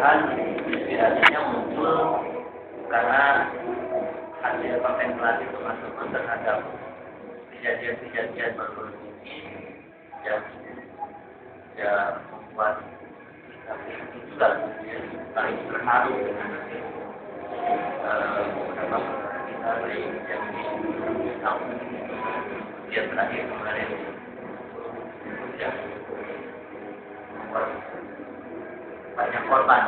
mudah-mudahan inspirasinya muncul karena hasil kontemplasi teman-teman terhadap kejadian-kejadian baru ini yang membuat kita juga paling terharu dengan beberapa kita dari yang di tahun yang terakhir kemarin yang membuat banyak korban,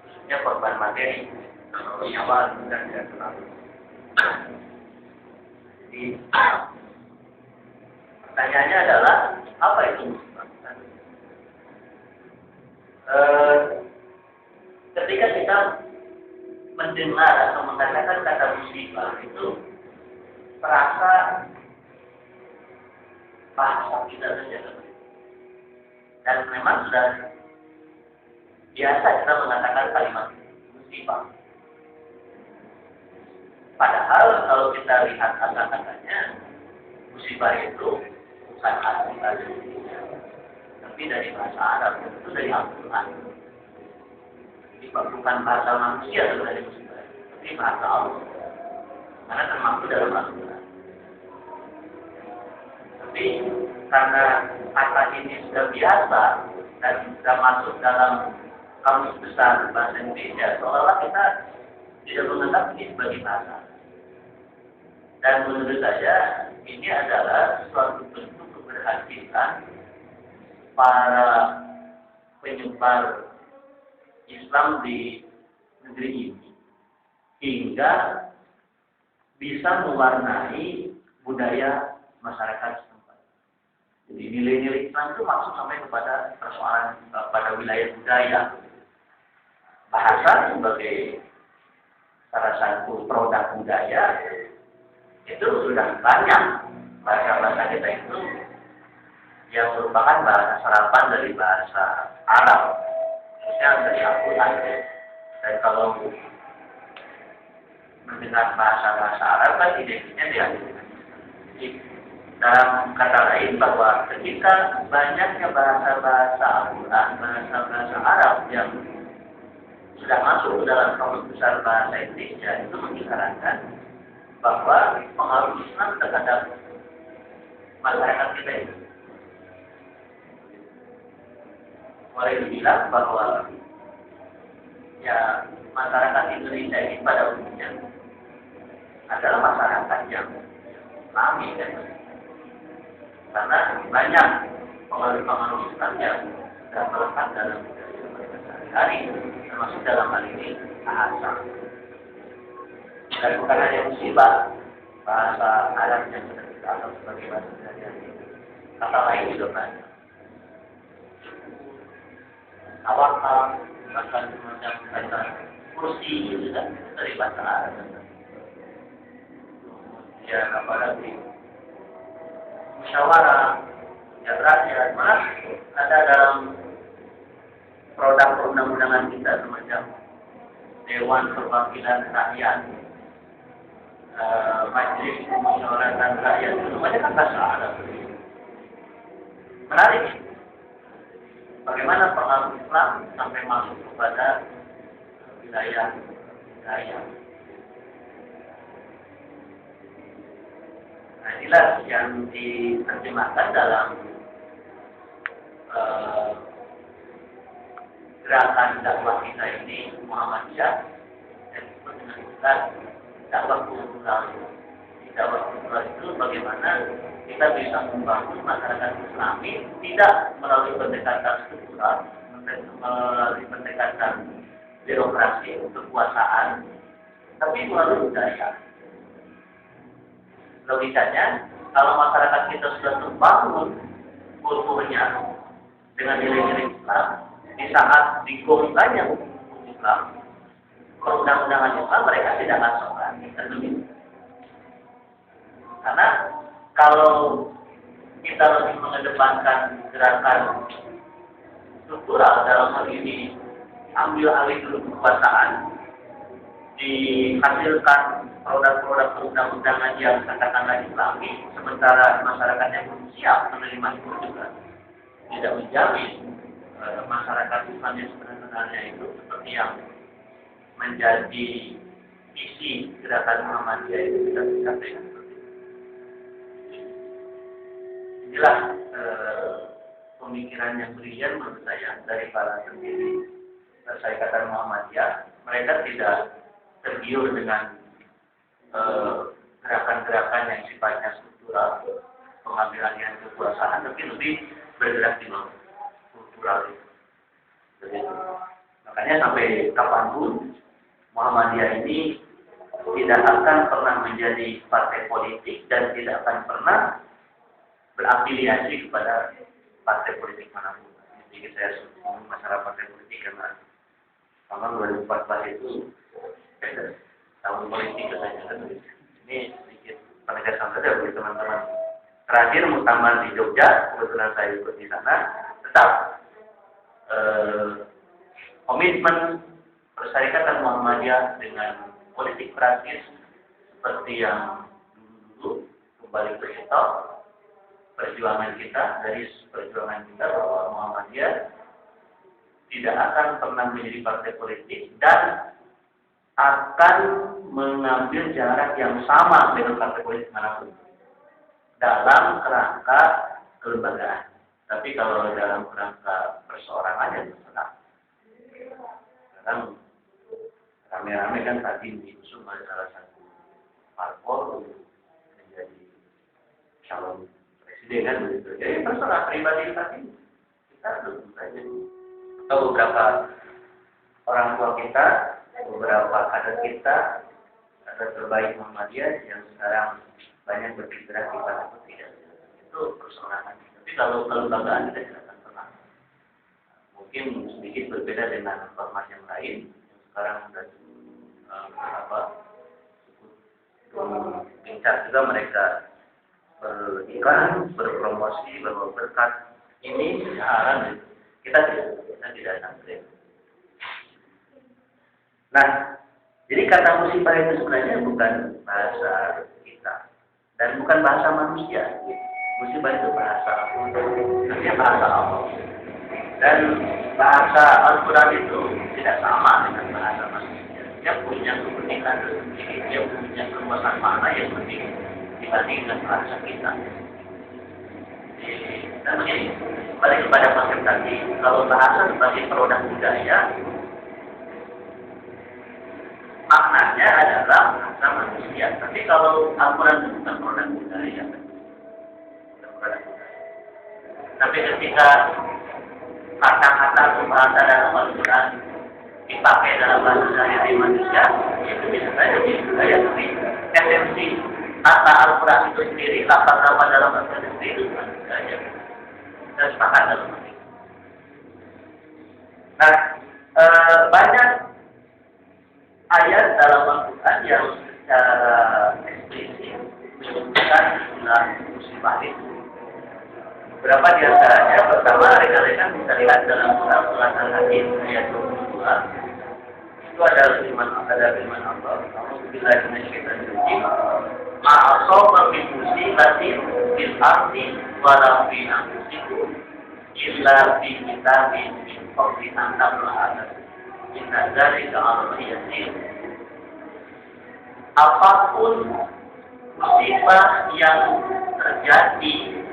khususnya korban materi, nyawa dan tidak terlalu. Jadi pertanyaannya adalah apa itu musibah? Ketika kita mendengar atau mengatakan kata musibah itu terasa bahasa kita saja, dan memang sudah biasa kita mengatakan kalimat musibah. Padahal kalau kita lihat kata-katanya, musibah itu bukan asli bahasa Indonesia, tapi dari bahasa Arab, itu dari Al-Quran. Jadi bukan bahasa manusia dari musibah, tapi bahasa Allah. Karena termasuk dalam Al-Quran. Tapi karena kata ini sudah biasa dan sudah masuk dalam kamus besar bahasa Indonesia, seolah-olah kita tidak menganggap ini sebagai bahasa. Dan menurut saya ini adalah suatu bentuk keberhasilan para penyebar Islam di negeri ini hingga bisa mewarnai budaya masyarakat setempat. Jadi nilai-nilai Islam itu masuk sampai kepada persoalan pada wilayah budaya. Bahasa sebagai salah satu produk budaya itu sudah banyak. Bahasa-bahasa kita itu yang merupakan bahasa serapan dari bahasa Arab, khususnya dari Al-Quran. Dan kalau mendengar bahasa-bahasa Arab kan identiknya dengan dalam kata lain bahwa ketika banyaknya bahasa-bahasa Al-Quran, bahasa-bahasa Arab yang sudah masuk ke dalam kamus besar bahasa Indonesia, itu mengisyaratkan bahwa pengaruh Islam terhadap masyarakat kita ini. Boleh dibilang bahwa ya masyarakat Indonesia ini pada umumnya adalah masyarakat yang Islami kan? Karena banyak pengaruh-pengaruh Islam yang sudah melekat dalam budaya mereka sehari-hari, termasuk dalam hal ini bahasa. Dan bukan hanya musibah, bahasa Arab yang sudah kita anggap sebagai bahasa sehari-hari, kata lain juga banyak. Awakal, bahkan semacam kata kursi juga dari bahasa Arab. Ya, apalagi musyawarah, ya rakyat, malah ada dalam produk perundang-undangan kita semacam Dewan Perwakilan Rakyat, Majelis Pemusyawaratan Rakyat, semuanya kan bahasa Arab. Menarik. Bagaimana pengaruh Islam sampai masuk kepada wilayah budaya. Nah, inilah yang diterjemahkan dalam gerakan dakwah kita ini, Muhammadiyah, yang disebut dengan istilah dakwah kultural. Di dakwah kultural itu bagaimana kita bisa membangun masyarakat Islami tidak melalui pendekatan struktural, melalui pendekatan birokrasi kekuasaan, tapi melalui budaya. Logikanya, kalau masyarakat kita sudah terbangun kulturnya dengan nilai-nilai Islam, di saat digolongkannya hukum Islam, perundang-undangan Islam, mereka tidak masuk lagi. Karena kalau kita lebih mengedepankan gerakan struktural dalam hal ini, ambil alih dulu kekuasaan, dihasilkan produk-produk perundang-undangan yang katakanlah Islami, sementara masyarakat yang belum siap menerima itu juga tidak menjamin masyarakat Islam yang sebenarnya itu seperti yang menjadi isi gerakan Muhammadiyah itu bisa disampaikan seperti itu. Inilah pemikiran yang brilian menurut saya dari para pendiri Syarikat Muhammadiyah. Mereka tidak tergiur dengan gerakan-gerakan yang sifatnya struktural, pengambilan yang kekuasaan, tapi lebih bergerak di bawah kultural itu. Begitu. Makanya sampai kapanpun Muhammadiyah ini tidak akan pernah menjadi partai politik dan tidak akan pernah berafiliasi kepada partai politik manapun. Jadi saya sebut masalah partai politik karena tahun 2014 itu tahun politik katanya kan. Ini sedikit penegasan saja bagi teman-teman. Terakhir muktamar di Jogja, kebetulan saya ikut di sana, tetap komitmen Persyarikatan Muhammadiyah dengan politik praktis seperti yang dulu kembali ke kita, perjuangan kita, dari perjuangan kita bahwa Muhammadiyah tidak akan pernah menjadi partai politik dan akan mengambil jarak yang sama dengan partai politik manapun dalam kerangka kelembagaan. Tapi kalau dalam kerangka perseorangan ya terserah. Sekarang rame-rame kan tadi diusung oleh salah satu parpol untuk menjadi calon presiden kan begitu. Jadi terserah pribadi tadi kita tentu saja. Atau beberapa orang tua kita, beberapa kader kita, kader terbaik Muhammadiyah yang sekarang banyak bergerak di partai politik itu persoalan. Tapi kalau kelembagaan kita tidak akan pernah. Mungkin sedikit berbeda dengan format yang lain yang sekarang sudah gencar juga mereka beriklan, berpromosi, bahwa berkat ini sekarang kita tidak sampai. Nah, jadi kata musibah itu sebenarnya bukan bahasa kita dan bukan bahasa manusia. Musibah itu bahasa Allah, artinya bahasa Allah. Dan bahasa Al-Quran itu tidak sama dengan bahasa manusia. Dia punya keunikan tersendiri, dia punya keluasan makna yang lebih dibanding dengan bahasa kita. Dan begini, balik kepada konsep tadi, kalau bahasa sebagai produk budaya, maknanya adalah bahasa manusia. Tapi kalau Al-Quran itu bukan produk budaya. Tapi ketika kata-kata bahasa dalam Al-Quran dipakai dalam bahasa sehari-hari manusia, itu bisa saja jadi budaya. Tapi esensi kata Al-Quran itu sendiri, lapan-lapan dalam Al-Quran sendiri itu bukan budaya. Dan sepakat dalam hal ini. Nah, banyak ayat dalam Al-Quran yang secara eksplisit menyebutkan istilah musibah itu. Beberapa di antaranya, pertama rekan-rekan bisa lihat dalam surat Al-Hadid ayat 22. Itu adalah firman Allah. Alhamdulillah minasyaitonir rajim. Ma'asaba min musibatin fil ardi wa la fi anfusikum illa fi kitabin min qabli an nabra'aha. Inna dzalika 'alallahi yasir. Apapun musibah yang terjadi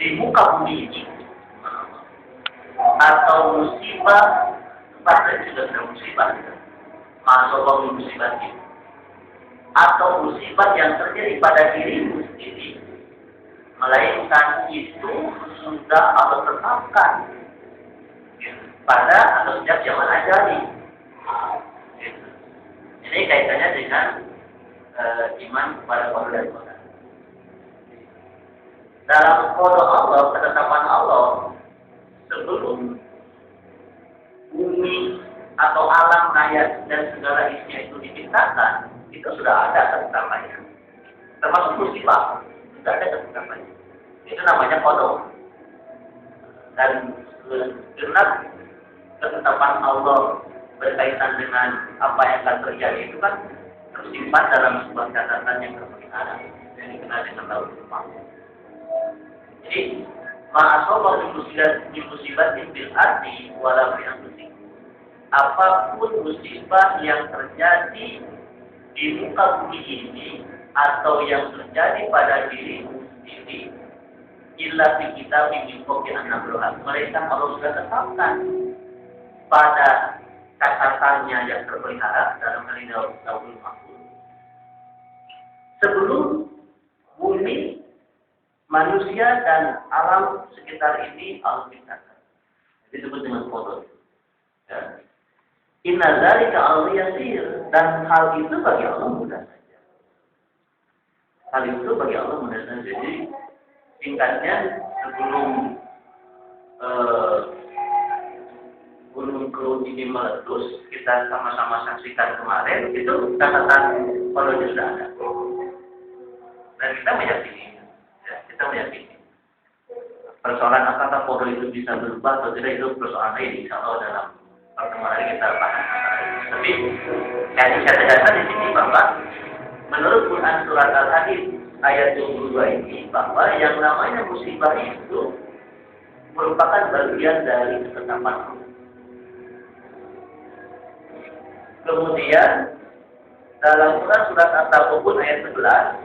di muka bumi ini atau musibah bahkan juga sudah musibah masuk musibah ini atau musibah yang terjadi pada dirimu sendiri melainkan itu sudah Allah tetapkan pada atau sejak zaman ajali. Ini kaitannya dengan iman kepada qada dan qadar. Dalam qada Allah, ketetapan Allah, sebelum bumi atau alam raya dan segala isinya itu diciptakan, itu sudah ada ketetapannya. Termasuk musibah, sudah ada ketetapannya. Itu namanya qada. Dan karena ketetapan Allah berkaitan dengan apa yang akan terjadi itu kan tersimpan dalam sebuah catatan yang terpelihara yang dikenal dengan lauhul mahfuz. Jadi Ma'asobah musibatin bil ardi wala fi anfusikum. Apapun musibah yang terjadi di muka bumi ini atau yang terjadi pada dirimu sendiri, illa fi kitabim min qabli an nabraha. Mereka Allah sudah tetapkan pada catatannya yang terpelihara dalam Lauhul Mahfuz sebelum bumi, manusia dan alam sekitar ini Allah ciptakan. Disebut dengan qadar. Ya. Inna dzalika 'alal yasir, dan hal itu bagi Allah mudah saja. Hal itu bagi Allah mudah saja. Jadi singkatnya, sebelum gunung Kelut ini meletus, kita sama-sama saksikan kemarin, itu catatan qadarnya sudah ada. Dan kita meyakini. Kita meyakini persoalan apakah qadar itu bisa berubah atau tidak, itu persoalan lain. Insya Allah dalam pertemuan hari kita bahas. Tapi saya tegaskan di sini bahwa menurut Quran surat Al-Hadid ayat 22 ini, bahwa yang namanya musibah itu merupakan bagian dari ketetapan Allah. Kemudian dalam Quran surat At-Taghabun ayat 11,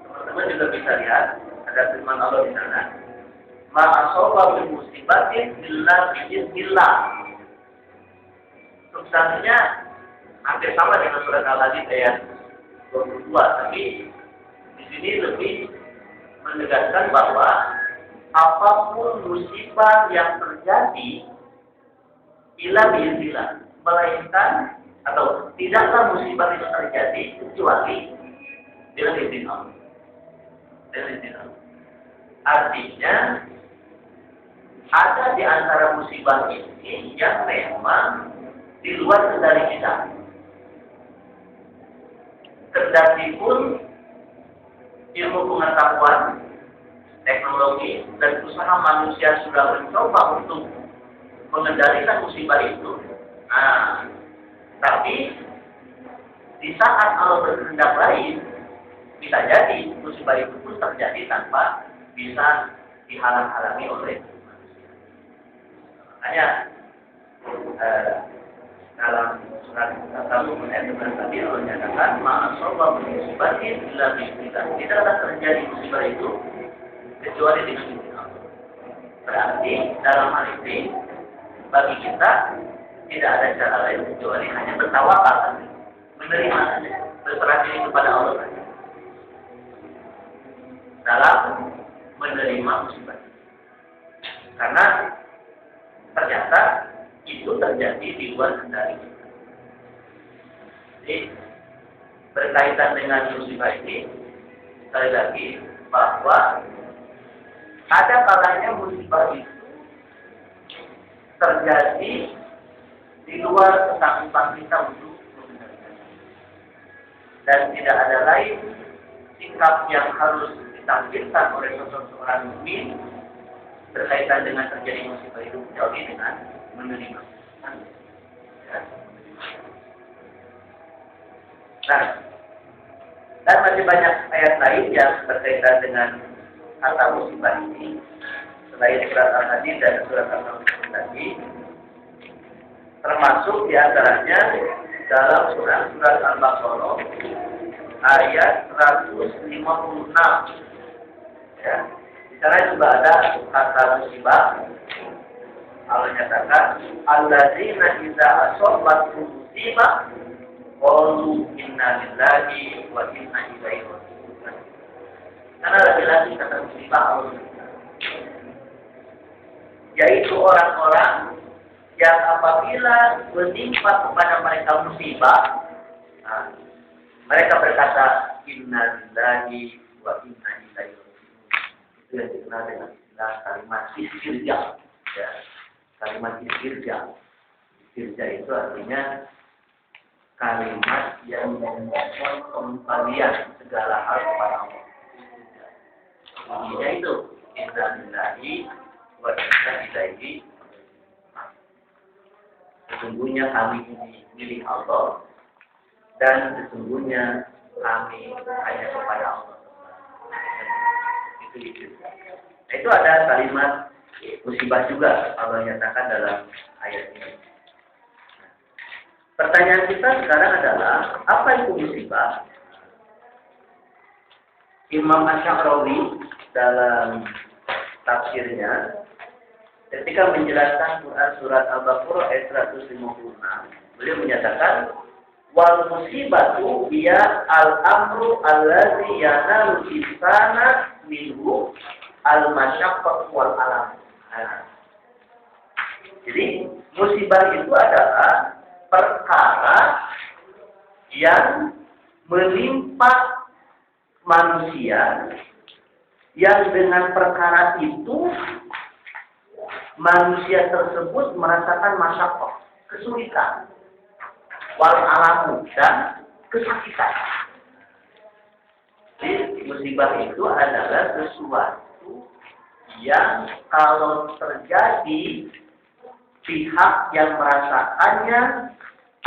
teman-teman juga bisa lihat ada firman Allah di sana. Ma'asobah min musibatin illa bi'iznillah. Substansinya hampir sama dengan surat Al-Hadid ayat 22, tapi di sini lebih menegaskan bahwa apapun musibah yang terjadi illa bi'iznillah, melainkan atau tidaklah musibah itu terjadi kecuali dengan izin Allah. Artinya ada di antara musibah ini yang memang di luar kendali kita. Kendati pun ilmu pengetahuan, teknologi, dan usaha manusia sudah mencoba untuk mengendalikan musibah itu. Nah, tapi di saat Allah berkehendak lain, bisa jadi musibah itu pun terjadi tanpa bisa dihalang-halangi oleh manusia. Makanya dalam surat Al-Tamu'min ayat 11 tadi Allah menyatakan ma'asobah musibatin illa bi'iznillah. Tidaklah terjadi musibah itu kecuali dengan izin Allah. Berarti dalam hal ini bagi kita tidak ada cara lain kecuali hanya bertawakal, menerima saja, berserah diri kepada Allah saja dalam menerima musibah. Karena ternyata itu terjadi di luar kendali kita. Jadi berkaitan dengan musibah ini, sekali lagi bahwa ada kalanya musibah itu terjadi di luar kemampuan kita untuk mengendalikan. Dan tidak ada lain sikap yang harus ditampilkan oleh seorang mukmin berkaitan dengan terjadi musibah itu kecuali dengan menerima. Ya. Nah, dan masih banyak ayat lain yang berkaitan dengan kata musibah ini selain surat Al-Hadid dan surat Al-Tamu'min tadi, termasuk diantaranya dalam surat Al-Baqarah ayat 156. Ya. Di sana juga ada kata musibah. Allah nyatakan, alladzina idza asabatuhum musibah qalu inna lillahi wa inna ilaihi raji'un. Karena lagi-lagi kata musibah Allah, yaitu orang-orang yang apabila menimpa kepada mereka musibah, mereka berkata inna lillahi wa inna ilaihi raji'un. Itu yang dikenal dengan istilah kalimat istirja. Ya. Kalimat istirja. Istirja itu artinya kalimat yang memohon pengembalian segala hal kepada Allah. Intinya itu inna lillahi wa inna ilaihi. Sesungguhnya kami ini milik Allah dan sesungguhnya kami hanya kepada Allah. Itu. Nah, itu ada kalimat musibah juga Allah nyatakan dalam ayat ini. Pertanyaan kita sekarang adalah, apa itu musibah? Imam Asy'arawi dalam tafsirnya ketika menjelaskan Quran surat Al-Baqarah ayat 156, beliau menyatakan wal musibatu hiya al-amru allazi yanalu insana minhu al-masyaqqatu wal alam. Nah, jadi musibah itu adalah perkara yang menimpa manusia yang dengan perkara itu manusia tersebut merasakan masyaqqah, kesulitan, wal alamu dan kesakitan. Jadi musibah itu adalah sesuatu yang kalau terjadi pihak yang merasakannya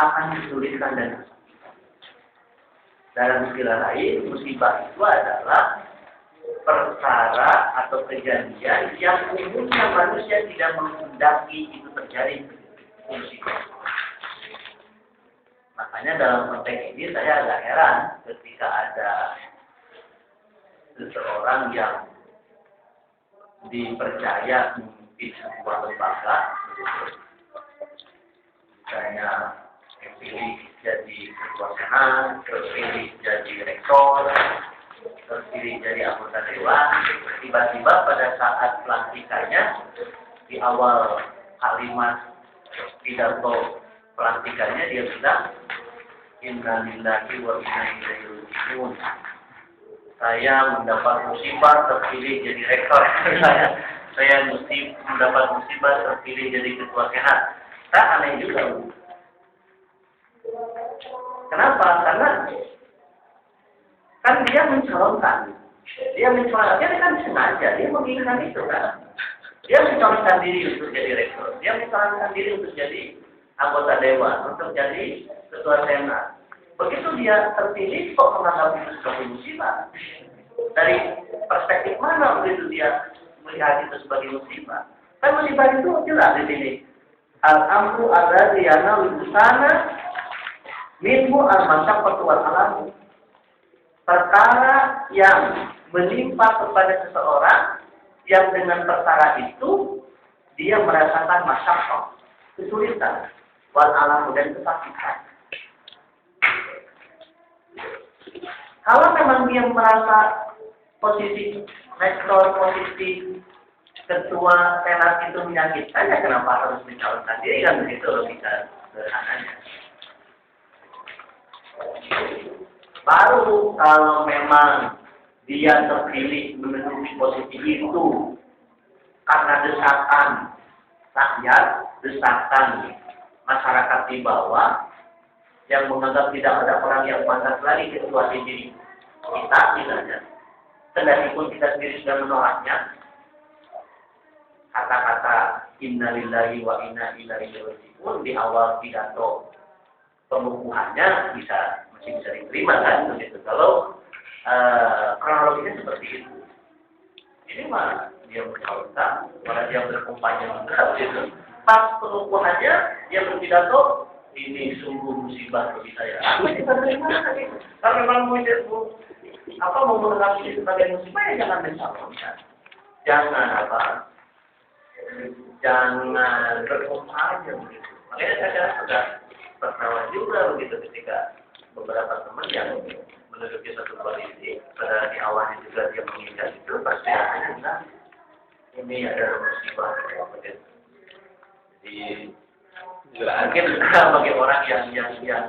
akan kesulitan dan kesakitan. Dalam istilah lain, musibah itu adalah perkara atau kejadian yang umumnya manusia tidak menghendaki itu terjadi. Musibah. Makanya dalam konteks ini saya agak heran ketika ada seseorang yang dipercaya memimpin sebuah lembaga, misalnya terpilih jadi ketua senat, terpilih jadi rektor, terpilih jadi anggota dewan, tiba-tiba pada saat pelantikannya di awal kalimat pidato pelantikannya dia bilang inna lillahi wa inna ilaihi raji'un. Saya mendapat musibah terpilih jadi rektor. Saya mesti mendapat musibah terpilih jadi ketua senat. Saya aneh juga. Kenapa? Karena kan dia mencalonkan. Dia kan sengaja. Dia menginginkan itu kan. Dia mencalonkan diri untuk jadi rektor. Dia mencalonkan diri untuk jadi anggota dewan, untuk jadi ketua senat. Begitu dia terpilih, kok menganggap itu sebagai musibah? Dari perspektif mana begitu dia melihat itu sebagai musibah? Kan musibah itu jelas di sini. Al-amru allazi yanalu insana minhu al-masyaqqatu wal alam. Perkara yang menimpa kepada seseorang yang dengan perkara itu dia merasakan masyaqqah, kesulitan, wal alam dan kesakitan. Kalau memang dia merasa posisi rektor, posisi ketua senat itu menyakitkan, ya kenapa harus mencalonkan diri? Kan begitu logika sederhananya. Baru kalau memang dia terpilih menduduki posisi itu karena desakan rakyat, desakan masyarakat di bawah yang menganggap tidak ada orang yang pantas lagi ketua diri kita misalnya. Kendati pun kita sendiri sudah menolaknya. Kata-kata inna lillahi wa inna ilaihi raji'un di awal pidato pengukuhannya masih bisa diterima kan begitu. Kalau kronologinya seperti itu. Ini mah dia berkautan, malah dia berkumpanya juga gitu. Pas pengukuhannya dia berpidato, ini sungguh musibah bagi saya. Musibah dari mana gitu? Kalau memang mau menganggap ini sebagai musibah, ya jangan mencalonkan. Jangan berkumpanya begitu. Makanya saya sudah pernah juga begitu ketika beberapa teman yang menduduki satu koalisi pada di awalnya juga dia mengingat itu pasti akhirnya bilang ini adalah musibah begitu. Jadi mungkin bagi orang yang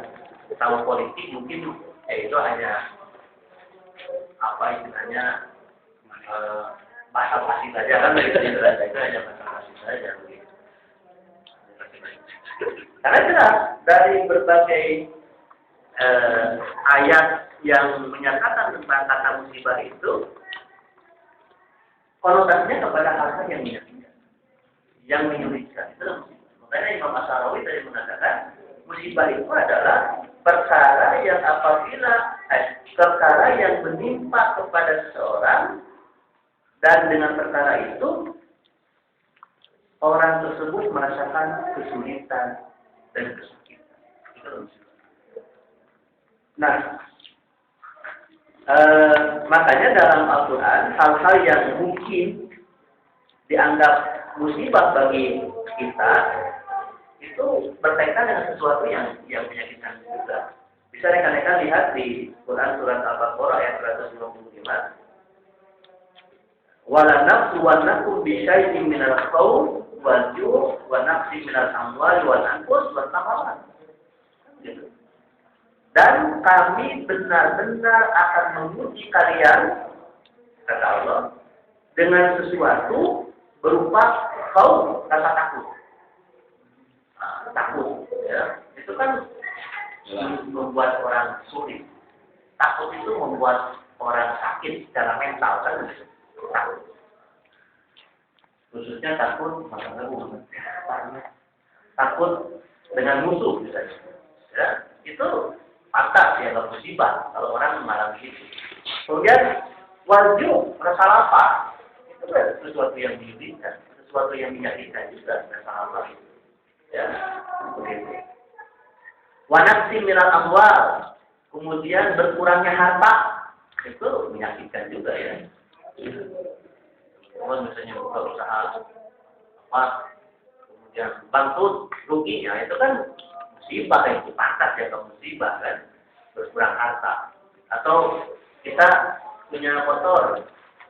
tahu politik mungkin itu hanya apa istilahnya bahasa basi saja kan begitu itu hanya bahasa basi saja begitu. Karena jelas dari berbagai ayat yang menyatakan tentang kata musibah itu konotasinya kepada hal-hal yang menyakitkan, yang menyulitkan. Itu adalah musibah. Makanya Imam Asy'arawi tadi mengatakan musibah itu adalah perkara yang menimpa kepada seseorang Dan dengan perkara itu, orang tersebut merasakan kesulitan dan kesakitan. Itu musibah. Nah, makanya dalam Al-Quran, hal-hal yang mungkin dianggap musibah bagi kita, itu berkaitan dengan sesuatu yang menyakitkan juga. Bisa rekan-rekan lihat di Quran surat Al-Baqarah ayat 155. Wala nafsu wa nakum bi syai'in minal khawf wal ju' wa nafsi minal amwali wal anfus wat thamarat. Gitu. Dan kami benar-benar akan menguji kalian, kata Allah, dengan sesuatu berupa khauf, rasa takut. Takut, ya. Itu kan membuat orang sulit. Takut itu membuat orang sakit secara mental, kan? Takut. Khususnya takut masalah umum. Takut dengan musuh misalnya. Ya, itu pantas ya kalau musibah kalau orang mengalami itu. Kemudian wajib rasa lapar itu kan sesuatu yang menyedihkan, sesuatu yang menyakitkan juga rasa lapar. Ya, begitu. Wanafsi minal amwal, kemudian berkurangnya harta itu menyakitkan juga ya. Kalau misalnya buka usaha kemudian bangkrut ruginya itu kan musibah, itu pantas ya kalau musibah kan, berkurang harta. Atau kita punya motor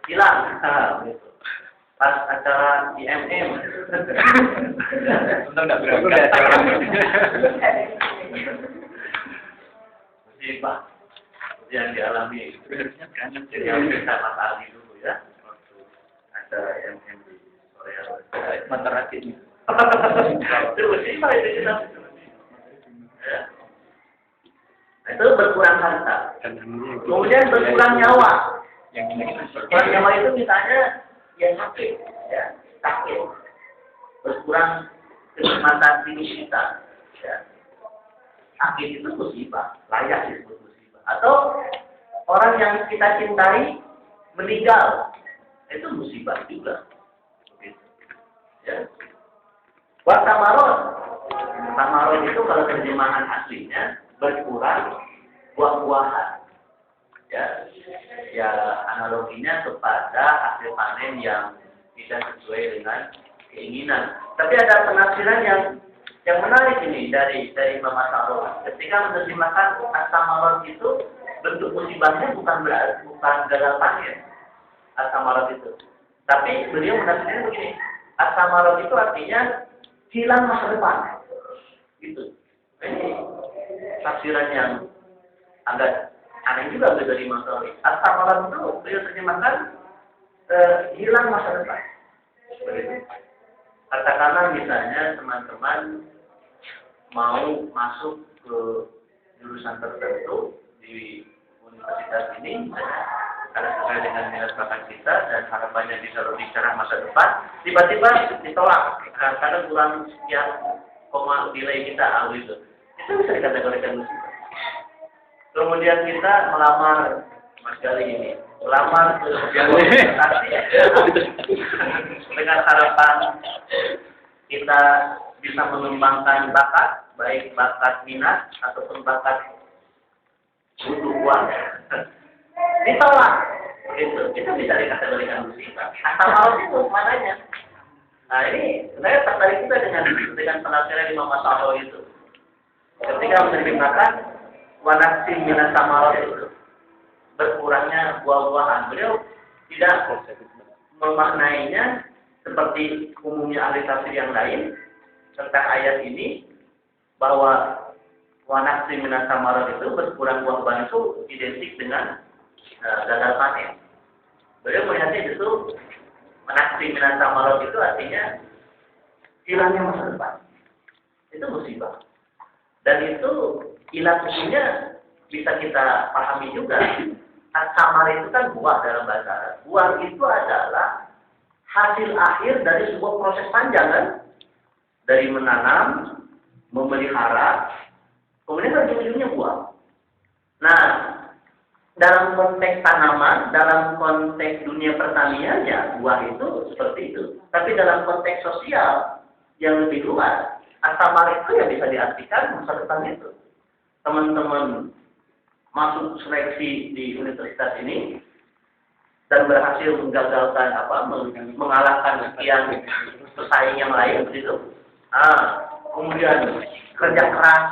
hilang gitu. Pas acara IMM untung enggak berangkat. musibah yang dialami yang kita Mas Ali dulu ya, waktu acara IMM di Korea. Materati. Itu musibah itu kita. Ya. Itu berkurang harta. Kemudian berkurang nyawa. Berkurang nyawa itu misalnya ya sakit, ya sakit. Berkurang kenikmatan hidup kita. Ya. Sakit itu musibah, layak disebut musibah. Atau orang yang kita cintai meninggal, itu musibah juga. Ya. Watamarot. Tamarot itu kalau terjemahan aslinya berkurang buah-buahan. Ya, analoginya kepada hasil panen yang tidak sesuai dengan keinginan. Tapi ada penafsiran yang menarik ini dari Imam As-Sa'di. Ketika menerjemahkan as-samarot itu bentuk musibahnya bukan gagal panen as-samarot itu. Tapi beliau menafsirkan begini, as-samarot itu artinya hilang masa depan. Gitu. Ini tafsiran yang agak aneh juga dari Imam As-Sa'di. As-samarot itu beliau terjemahkan hilang masa depan. Begitu. Katakanlah misalnya teman-teman mau masuk ke jurusan tertentu di universitas ini, misalnya karena sesuai dengan minat bakat kita dan harapannya bisa lebih cerah masa depan, tiba-tiba ditolak karena kurang sekian koma nilai kita itu. Itu bisa dikategorikan musibah. Kemudian kita melamar Mas Gali ini, melamar ke universitas dengan harapan kita bisa mengembangkan bakat, baik bakat minat ataupun bakat butuh uang. Ditolak, itu bisa dikategorikan musibah. Asal malam itu mananya. Nah ini saya tertarik juga dengan penafsiran Imam As-Sa'di itu. Ketika menerjemahkan wanaksi minas samarot itu berkurangnya buah-buahan, beliau tidak memaknainya seperti umumnya ahli tafsir yang lain tentang ayat ini bahwa wanaksi minas samarot itu berkurang buah-buahan itu identik dengan gagal panen. Beliau melihatnya itu wanaksi minas samarot itu artinya hilangnya masa depan. Itu musibah. Dan itu ilat usulnya bisa kita pahami juga. As-samar itu kan buah dalam bahasa Arab. Buah itu adalah hasil akhir dari sebuah proses panjang kan? Dari menanam, memelihara, kemudian ujung-ujungnya buah. Nah, dalam konteks tanaman, dalam konteks dunia pertanian, ya buah itu seperti itu. Tapi dalam konteks sosial yang lebih luas, Atamar itu ya bisa diartikan masa depan itu. Teman-teman masuk seleksi di universitas ini dan berhasil menggagalkan mengalahkan sekian pesaing yang lain begitu. Kemudian kerja keras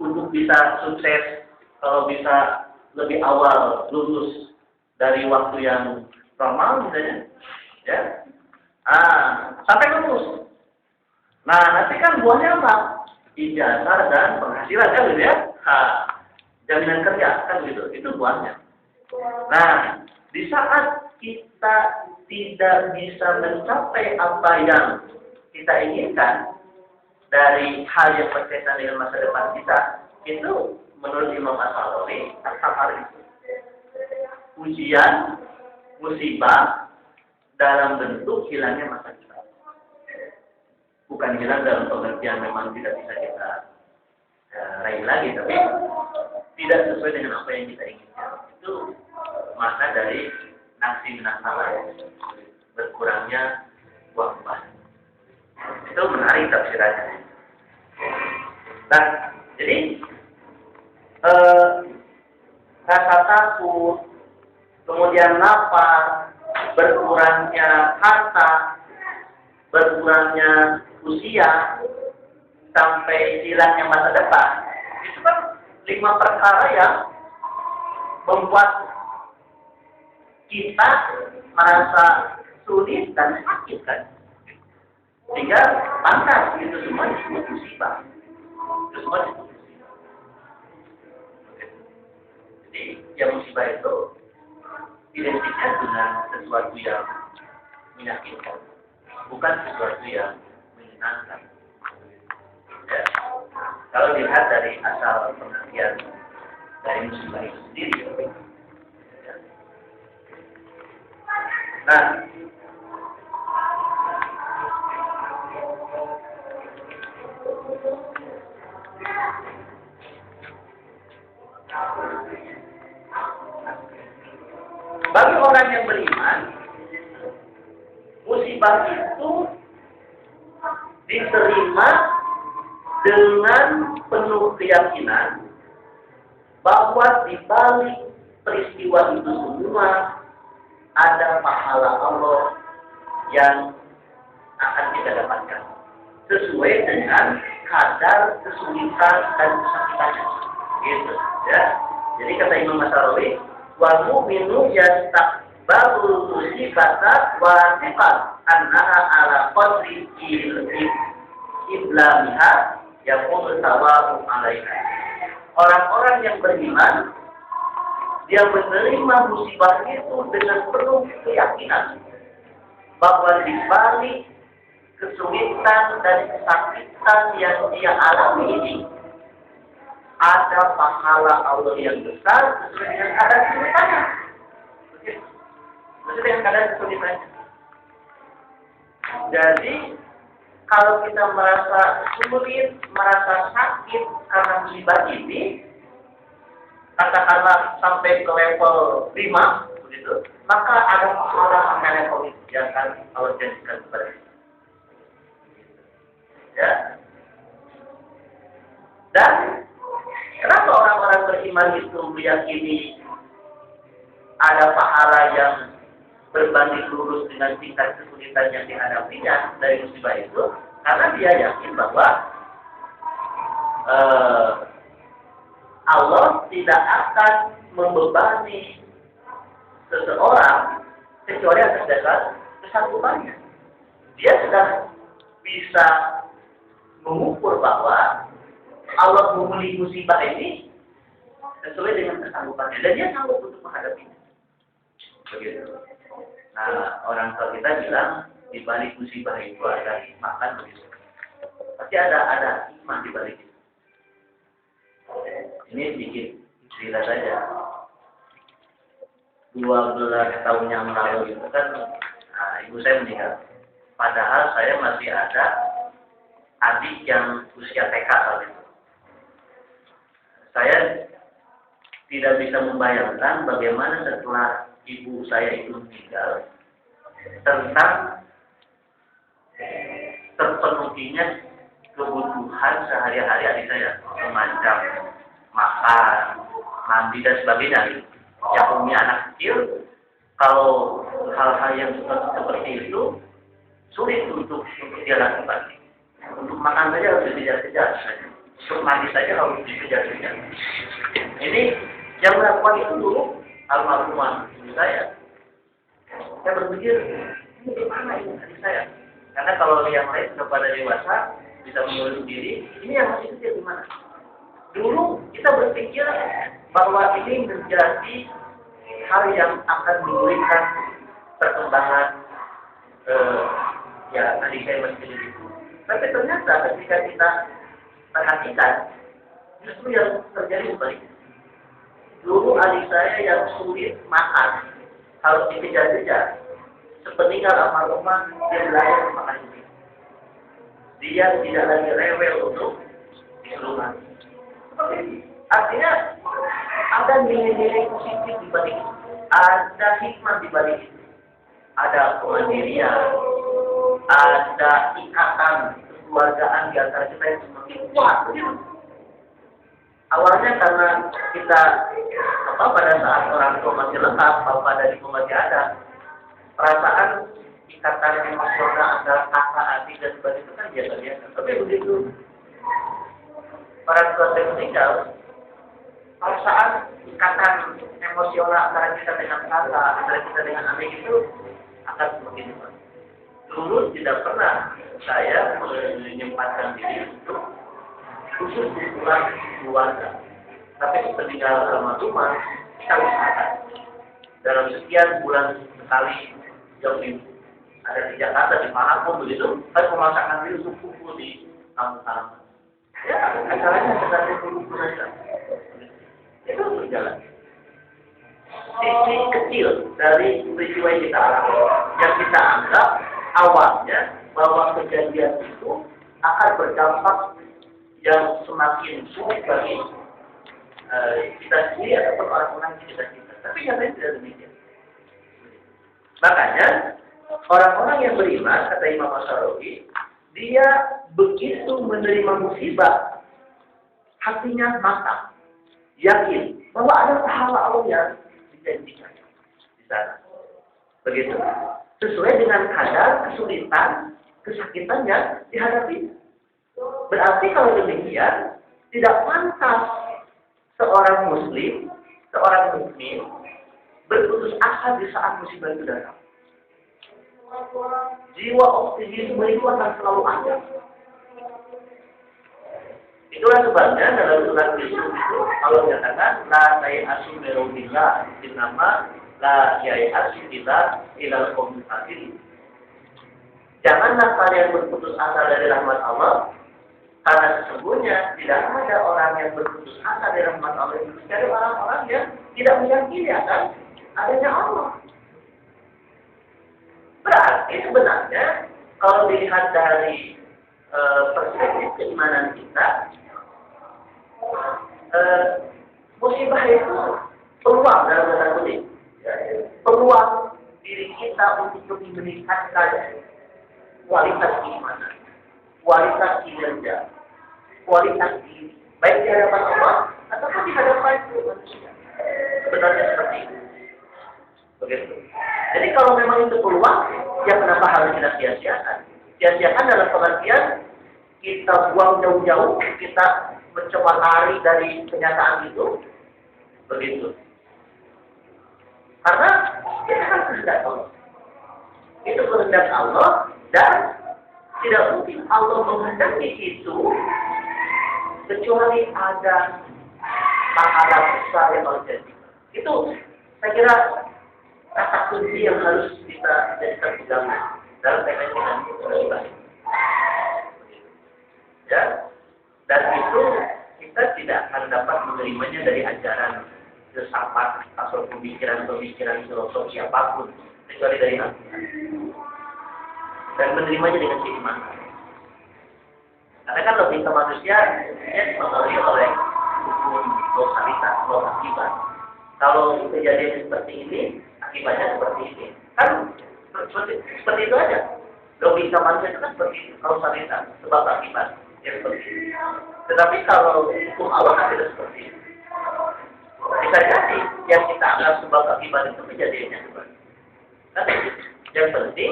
untuk bisa sukses, kalau bisa lebih awal lulus dari waktu yang normal misalnya, ya. Sampai lulus. Nah, nanti kan buahnya apa? Ijazah dan penghasilan kan gitu ya. Jaminan kerja kan gitu. Itu buahnya. Nah, di saat kita tidak bisa mencapai apa yang kita inginkan dari hal yang berkaitan dengan masa depan kita, itu menurut Imam As-Salawi, As-Safari itu ujian, musibah dalam bentuk hilangnya masa depan. Bukan hilang dalam pengertian memang tidak bisa kita raih lagi, tapi tidak sesuai dengan apa yang kita inginkan. Itu makna dari naksi minasala, berkurangnya buah-buah. Itu menarik tafsirannya. Nah, jadi rasa takut, kemudian lapar, berkurangnya harta, berkurangnya usia, sampai hilangnya masa depan, itu kan 5 perkara yang membuat kita merasa sulit dan sakit kan. Sehingga pantas itu semua disebut musibah. Itu semua disebut musibah. Jadi yang musibah itu identiknya dengan sesuatu yang menyakitkan, bukan sesuatu yang menyenangkan. Ya. Kalau dilihat dari asal pengertian dari musibah itu sendiri. Ya. Nah, bagi orang yang beriman, musibah itu diterima dengan penuh keyakinan bahwa di balik peristiwa itu semua ada pahala Allah yang akan kita dapatkan sesuai dengan kadar kesulitan dan kesakitannya. Gitu, ya. Jadi kata Imam As-Salawi, wa mu'minu yastaqbalu musibata wa sifat annaha ala qadri iblamiha yakunu sawabu alaiha. Orang-orang yang beriman, dia menerima musibah itu dengan penuh keyakinan bahwa di balik kesulitan dan kesakitan yang dia alami ini ada pahala Allah yang besar sesuai dengan kadar kesulitannya. Sesuai dengan kadar kesulitannya. Jadi kalau kita merasa sulit, merasa sakit karena musibah ini, katakanlah sampai ke level 5, begitu, maka ada pahala sampai level itu yang akan Allah janjikan kepada kita. Ya. Dan kenapa orang-orang beriman itu meyakini ada pahala yang berbanding lurus dengan tingkat kesulitan yang dihadapinya dari musibah itu? Karena dia yakin bahwa Allah tidak akan membebani seseorang kecuali atas dasar kesanggupannya. Dia sudah bisa mengukur bahwa Allah memberi musibah ini sesuai dengan kesanggupannya dan dia sanggup untuk menghadapinya. Begitu. Nah, orang tua kita bilang di balik musibah itu ada hikmah kan begitu. Pasti ada hikmah di balik itu. Ini sedikit cerita saja. 12 tahun yang lalu itu kan, ibu saya meninggal. Padahal saya masih ada adik yang usia TK saat itu. Saya tidak bisa membayangkan bagaimana setelah ibu saya itu meninggal tentang terpenuhinya kebutuhan sehari-hari adik saya, semacam makan, mandi dan sebagainya. Yang punya anak kecil, kalau hal-hal yang seperti itu sulit untuk dia lakukan. Untuk makan saja harus dikejar-kejar, untuk mandi saja harus dikejar-kejar. Ini yang melakukan itu dulu almarhumah ibu saya. Saya berpikir, ini gimana ini adik saya? Karena kalau yang lain sudah pada dewasa, bisa mengurus diri, ini yang masih kecil gimana? Dulu kita berpikir bahwa ini menjadi hal yang akan memberikan perkembangan ya adik saya masih kecil itu. Tapi ternyata ketika kita perhatikan, justru yang terjadi sebaliknya. Dulu adik saya yang sulit makan, harus dikejar-kejar. Sepeninggal almarhumah, dia belajar makan ini. Dia tidak lagi rewel untuk disuruh makan. Artinya ada nilai-nilai positif di balik itu, ada hikmah di balik itu, ada kemandirian, ada ikatan kekeluargaan di antara kita yang semakin kuat. Awalnya karena kita pada saat orang tua masih lengkap, bapak dan ibu masih ada, perasaan ikatan emosional antara kakak, adik dan sebagainya itu kan biasa-biasa. Tapi begitu para tua saya meninggal, perasaan ikatan emosional antara kita dengan kakak, antara kita dengan adik itu akan semakin kuat. Dulu tidak pernah saya menyempatkan diri untuk khusus hubungan keluarga. Tapi sepeninggal almarhumah, kita usahakan dalam sekian bulan sekali jauh minggu. Ada di Jakarta, di manapun begitu, kan memasakkan diri untuk kumpul di kampung-kampung. Ya, acaranya sekitar 20 saja. Itu berjalan. Sisi kecil dari peristiwa yang kita alami, yang kita anggap awalnya bahwa kejadian itu akan berdampak yang semakin sulit bagi kita sendiri ataupun orang-orang di sekitar kita. Tapi nyatanya tidak demikian. Makanya orang-orang yang beriman, kata Imam Asy'ari, dia begitu menerima musibah, hatinya matang, yakin bahwa ada pahala Allah yang dijanjikan di sana. Begitu. Sesuai dengan kadar kesulitan, kesakitan yang dihadapi. Berarti kalau demikian, tidak pantas seorang muslim, seorang mukmin berputus asa di saat musibah itu datang. Jiwa optimisme itu akan selalu ada. Itulah sebabnya dalam surat Yusuf itu Allah menyatakan la ya'asu birubillah innama la ya'asu ilal qaumil kafirin. Janganlah kalian berputus asa dari rahmat Allah, karena sesungguhnya tidak ada orang yang berputus asa dari rahmat Allah itu kecuali orang-orang yang tidak meyakini akan adanya Allah. Berarti sebenarnya kalau dilihat dari perspektif keimanan kita, musibah itu peluang dalam tanda kutip, peluang diri kita untuk lebih meningkatkan kualitas keimanan, kualitas kinerja, kualitas diri, baik di hadapan Allah ataupun di hadapan manusia. Sebenarnya seperti itu. Begitu. Jadi kalau memang itu peluang, ya kenapa harus kita sia-siakan? Sia-siakan dalam pengertian kita buang jauh-jauh, kita mencoba lari dari kenyataan itu, begitu. Karena itu kan kehendak Allah. Itu kehendak Allah dan tidak mungkin Allah menghendaki itu kecuali ada pahala besar yang terjadi. Itu saya kira kata kunci yang harus kita jadikan pegangan dalam kaitan dengan musibah. Ya, dan itu kita tidak akan dapat menerimanya dari ajaran filsafat atau pemikiran-pemikiran filosofi apapun, kecuali dari Al-Quran. Dan menerimanya dengan keimanan. Karena kan logika manusia dipengaruhi oleh hukum kausalitas, sebab akibat. Kalau kejadian seperti ini, akibatnya seperti ini. Kan seperti itu aja. Logika manusia itu kan seperti itu, kausalitas, sebab akibat. Ya seperti itu. Tetapi kalau hukum Allah kan tidak seperti itu. Bisa jadi yang kita anggap sebab akibat itu kejadiannya seperti itu. Tapi yang penting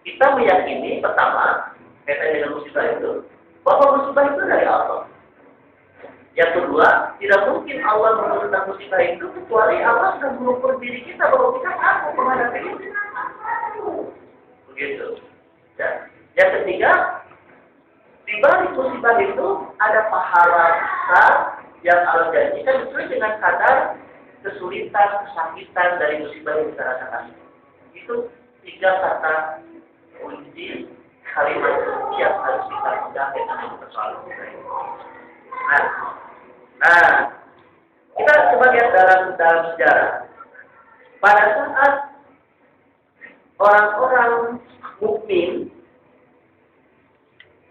kita meyakini pertama kaitan dengan musibah itu bahwa musibah itu dari Allah. Yang kedua, tidak mungkin Allah menurunkan musibah itu kecuali Allah sudah mengukur diri kita bahwa kita mampu menghadapi itu. Begitu. Dan yang ketiga, di balik musibah itu ada pahala besar yang Allah janjikan sesuai dengan kadar kesulitan, kesakitan dari musibah yang kita rasakan. Itu 3 kata kunci kalimat yang harus kita pegang dengan persoalan kita ini. Nah, kita coba lihat dalam sejarah. Pada saat orang-orang mukmin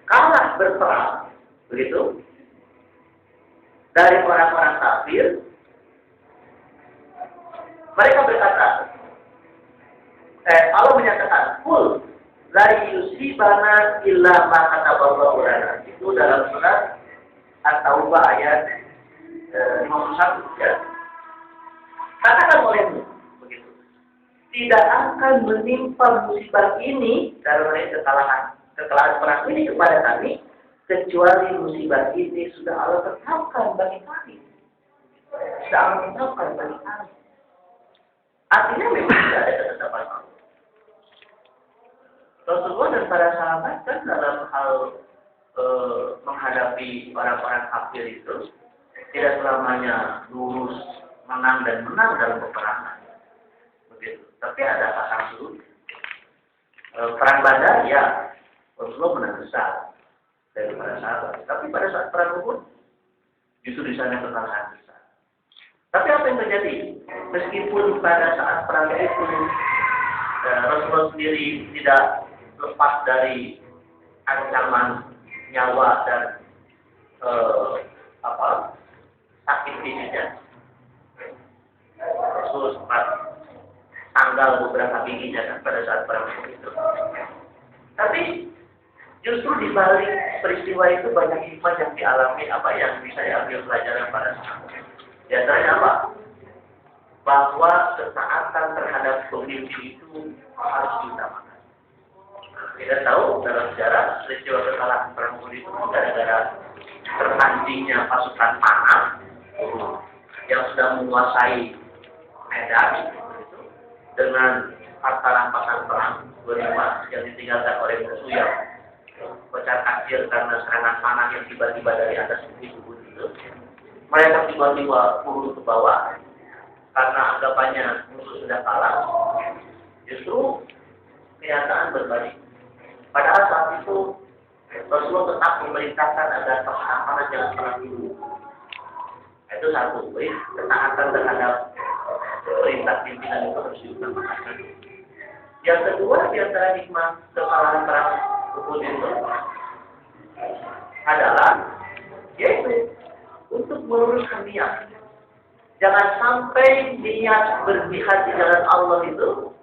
kalah berperang, begitu, dari orang-orang kafir, mereka berkata, Allah menyatakan, "Qul la yusibana illa ma kataballahu lana." Itu dalam surat At-Taubah ayat 51. Ya. Katakan olehmu, begitu. Tidak akan menimpa musibah ini karena kekalahan perang ini kepada kami, kecuali musibah ini sudah Allah tetapkan bagi kami. Sudah Allah tetapkan bagi kami. Artinya memang tidak ada ketetapan Allah. Rasulullah dan para sahabat kan dalam hal menghadapi orang-orang kafir itu tidak selamanya lurus, menang dan menang dalam peperangan. Begitu. Tapi ada pasang surut. Perang Badar ya Rasulullah menang besar dari para sahabat. Tapi pada saat perang Uhud justru di sana kekalahan besar. Tapi apa yang terjadi? Meskipun pada saat perang itu Rasulullah sendiri tidak lepas dari ancaman nyawa dan sakit fisiknya. Rasul sempat tanggal beberapa giginya kan pada saat perang itu. Tapi justru di balik peristiwa itu banyak hikmah yang dialami, apa yang bisa diambil pelajaran pada sahabat. Di antaranya apa? Bahwa ketaatan terhadap pemimpin itu harus diutamakan. Kita tahu dalam sejarah peristiwa kekalahan perang Uhud itu gara-gara terpancingnya pasukan panah yang sudah menguasai medan itu dengan harta rampasan perang 25 yang ditinggalkan oleh musuh yang pecar kacir karena serangan panah yang tiba-tiba dari atas bukit Uhud itu. Mereka tiba-tiba turun ke bawah karena anggapannya musuh sudah kalah. Justru kenyataan berbalik. Padahal saat itu Rasulullah tetap memerintahkan agar perang jangan pernah dulu. Itu satu, ketaatan terhadap perintah pimpinan itu harus diutamakan. Yang kedua, di antara hikmah kekalahan perang Uhud itu adalah yaitu untuk meluruskan niat. Jangan sampai niat berjihad di jalan Allah itu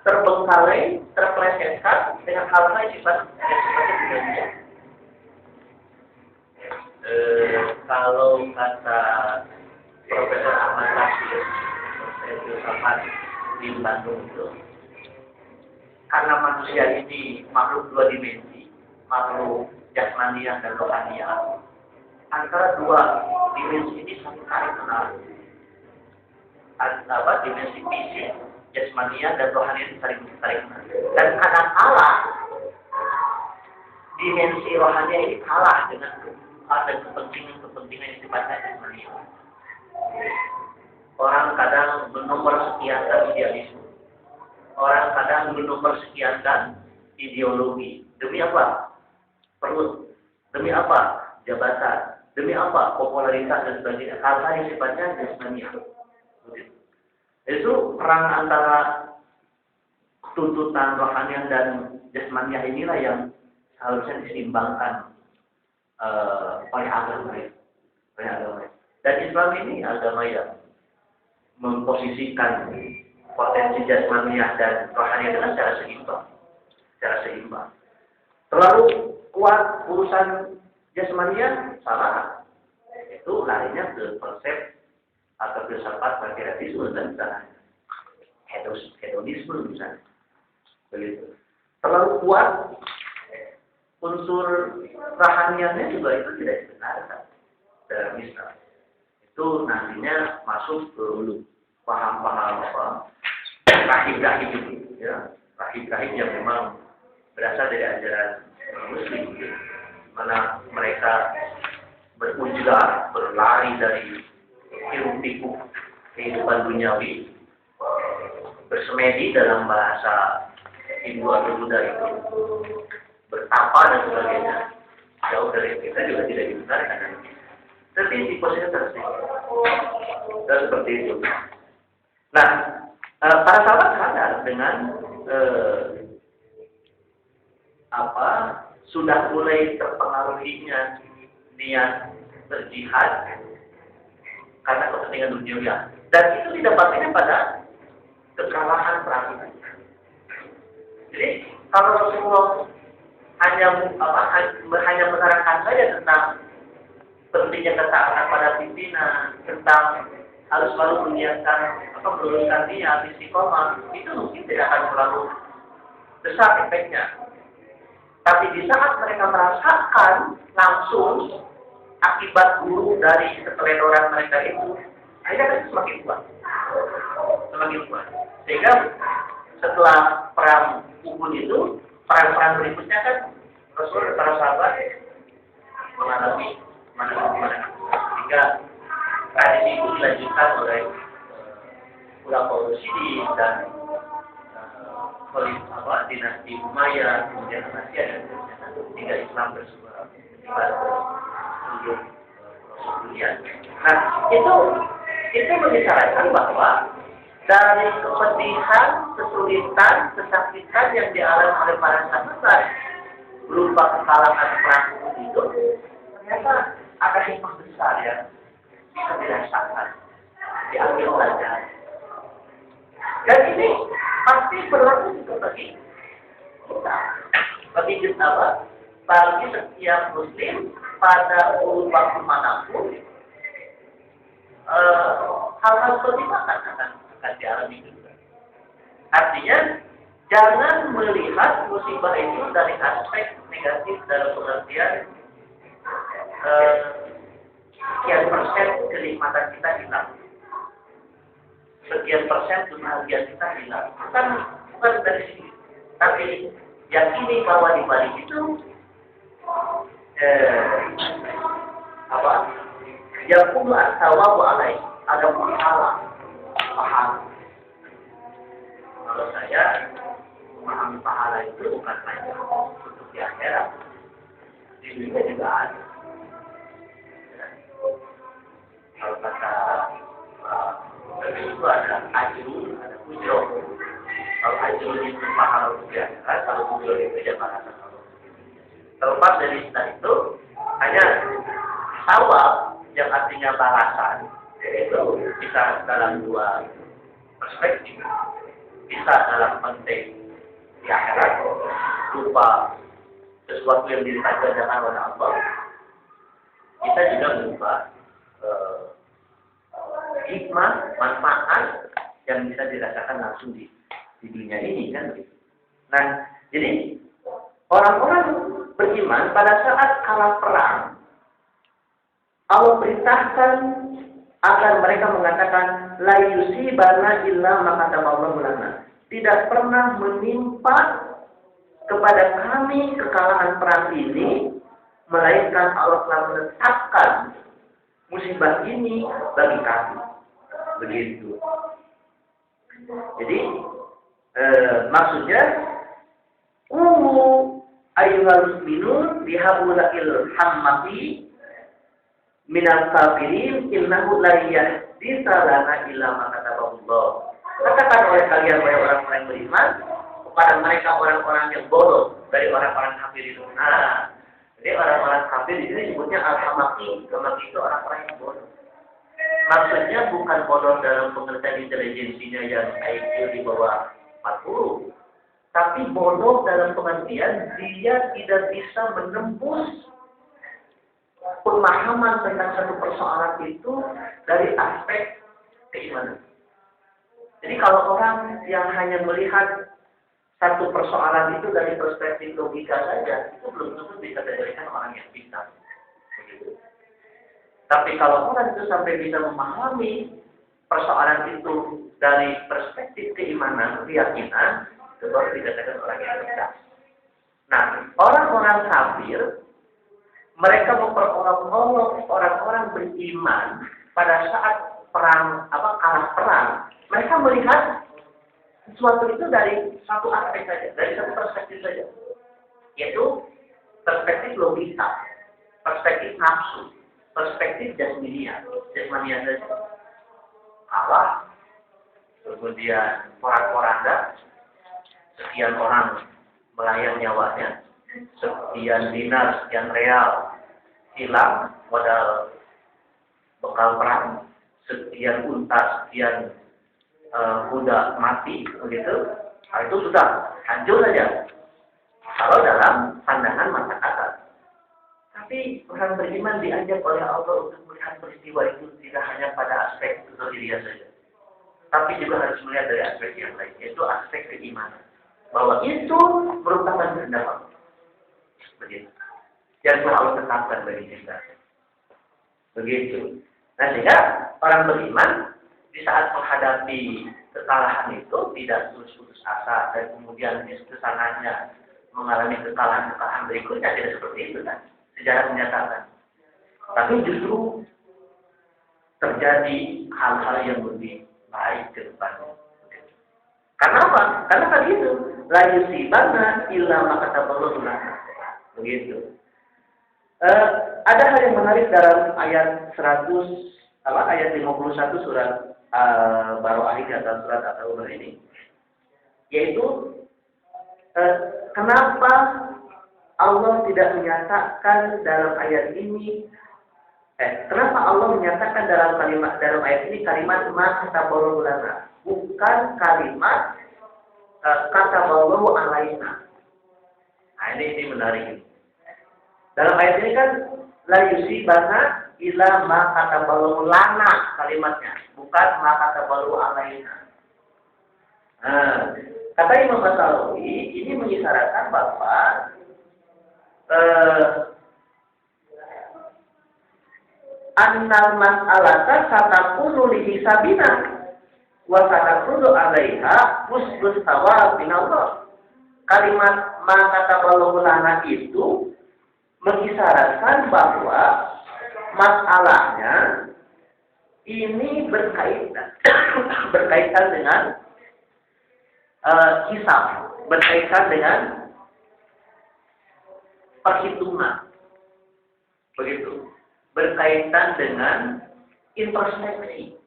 terbengkalai, terpelesetkan dengan hal-hal yang sifatnya tidak. Kalau kata Profesor Ahmad Nasir, Profesor filsafat di Bandung itu, karena manusia ini makhluk 2 dimensi, makhluk jasmaniah dan rohaniah, antara 2 dimensi ini satu tarik menarik. Dimensi fisik, jasmaniah dan rohaniah saling tarik menarik. Dan kadang-kala dimensi rohaniah ini kalah dengan ada kepentingan yang sifatnya jasmaniah. Orang kadang bernomor sekiankan idealisme. Orang kadang bernomor sekiankan ideologi. Demi apa? Perut. Demi apa? Jabatan. Demi apa? Popularitas dan sebagainya. Hal-hal yang sifatnya jasmaniah. Itu perang antara tuntutan rohaniah dan jasmaniah inilah yang seharusnya diseimbangkan oleh agama. Islam ini agama yang memposisikan potensi jasmaniah dan rohani adalah secara seimbang. Terlalu kuat urusan jasmaniah salah, itu larinya ke konsep atau filsafat materialisme dan misalnya hedonisme misalnya, begitu. Terlalu kuat unsur rohaniannya juga itu tidak dibenarkan dalam Islam. Itu nantinya masuk ke paham-paham rahib-rahib itu, ya, rahib-rahib yang memang berasal dari ajaran Muslim, mana mereka berujlah, berlari dari hiruk-pikuk kehidupan duniawi, bersemedi dalam bahasa Hindu atau Buddha itu, bertapa dan sebagainya. Jauh dari kita juga tidak dibenarkan. Tapi di posisi dan seperti itu. Nah, para sahabat sadar dengan sudah mulai terpengaruhinya niat berjihad karena kepentingan duniawi, dan itu didapatnya pada kekalahan perang itu. Jadi kalau Rasulullah hanya menerangkan saja tentang pentingnya ketaatan pada pimpinan, tentang harus selalu meluruskan niat, istiqomah, itu mungkin tidak akan terlalu besar efeknya. Tapi di saat mereka merasakan langsung akibat buruk dari keteledoran mereka itu, akhirnya kan semakin kuat. Sehingga setelah perang Uhud itu, perang-perang berikutnya kan Rasul dan para sahabat mengalami sehingga tradisi itu dilanjutkan oleh Khulafaur Rasyidin dan dinasti Umayyah, kemudian Abbasiyah dan hingga Islam bersebar ke seluruh dunia. Nah, itu mengisyaratkan bahwa dari kepedihan, kesulitan, kesakitan yang dialami oleh para sahabat berupa kekalahan perang itu, ternyata ada hikmah besar yang bisa dirasakan, diambil pelajaran. Dan ini pasti berlaku juga bagi kita, bagi setiap Muslim pada urut waktu manapun, hal-hal seperti itu akan dialami juga. Artinya, jangan melihat musibah itu dari aspek negatif dalam pengertian sekian persen kenikmatan kita hilang, sekian persen kebahagiaan kita hilang. Bukan dari sini. Tapi yakini bahwa di balik itu yakunu as-sawabu alaih, ada pahala. Kalau saya memahami pahala itu bukan hanya untuk di akhirat, di dunia juga ada. Kalau kata itu ada ajrun, ada ujur. Kalau ajrun itu pahala untuk di akhirat, kalau ujur itu ya balasan Allah. Terlepas dari itu, hanya sawab yang artinya balasan, itu bisa dalam dua perspektif. Bisa dalam konteks di akhirat berupa sesuatu yang ditandakan oleh Allah. Kita juga berupa hikmah, manfaat yang bisa dirasakan langsung di dunia ini kan begitu. Nah, jadi orang-orang beriman pada saat kalah perang, Allah perintahkan agar mereka mengatakan la yusibana illa ma kataballahu lana. Tidak pernah menimpa kepada kami kekalahan perang ini melainkan Allah telah menetapkan musibah ini bagi kami. Begitu. Jadi maksudnya ayyuhal muslimun bihaulil hammati minal kafirin innahu la yahditsa lana illa ma kataballah. Katakan oleh kalian wahai orang-orang yang beriman kepada mereka orang-orang yang bodoh dari orang-orang kafir itu. Nah, jadi orang-orang kafir di sini disebutnya al-hamaki. Hamaki itu orang-orang yang bodoh. Maksudnya bukan bodoh dalam pengertian intelijensinya yang IQ di bawah 40, tapi bodoh dalam pengertian dia tidak bisa menembus pemahaman tentang satu persoalan itu dari aspek keimanan. Jadi kalau orang yang hanya melihat satu persoalan itu dari perspektif logika saja, itu belum tentu bisa dijadikan orang yang pintar. Tapi kalau orang itu sampai bisa memahami persoalan itu dari perspektif keimanan, keyakinan, itu baru dikatakan orang yang cerdas. Nah, orang-orang kafir, mereka memperolok-olok orang-orang beriman pada saat kalah perang. Mereka melihat sesuatu itu dari satu aspek saja, dari satu perspektif saja, yaitu perspektif logika, perspektif nafsu, perspektif jasmania saja. Allah, kemudian porak-poranda, sekian orang melayang nyawanya, sekian dinar, sekian real hilang modal bekal perang, sekian unta, sekian kuda mati, begitu. Nah, itu sudah hancur saja. Kalau dalam pandangan masyarakat. Tapi orang beriman diajak oleh Allah untuk melihat peristiwa itu tidak hanya pada aspek zahiriyah saja, tapi juga harus melihat dari aspek yang lain, yaitu aspek keimanan. Bahwa itu merupakan kehendak Allah. Begitu. Yang telah Allah tetapkan bagi kita. Begitu. Nah, sehingga orang beriman di saat menghadapi kekalahan itu tidak terus putus asa dan kemudian kesananya mengalami kekalahan berikutnya, tidak seperti itu kan. Sejarah menyatakan. Tapi justru terjadi hal-hal yang lebih baik ke depannya. Karena apa? Karena tadi itu la yusibana illa ma kataballahu lana. Begitu. Ada hal yang menarik dalam ayat 51 surat Baroah ini atau surat At-Taubah ini, yaitu kenapa Allah tidak menyatakan dalam ayat ini, kenapa Allah menyatakan dalam ayat ini kalimat ma kataballahu lana, bukan kalimat kataballahu alaina. Nah, ini menarik. Dalam ayat ini kan la yusibana illa ma kataballahu lana kalimatnya, bukan ma kataballahu alaina. Nah, kata Imam As-Salawi ini mengisyaratkan bahwa annal mas'alata satakunu li hisabina wa satakunu 'alaiha musbus thawab minallah. Kalimat ma kataballahu lana itu mengisyaratkan bahwa masalahnya ini berkaitan dengan hisab, berkaitan dengan perhitungan, begitu, berkaitan dengan introspeksi,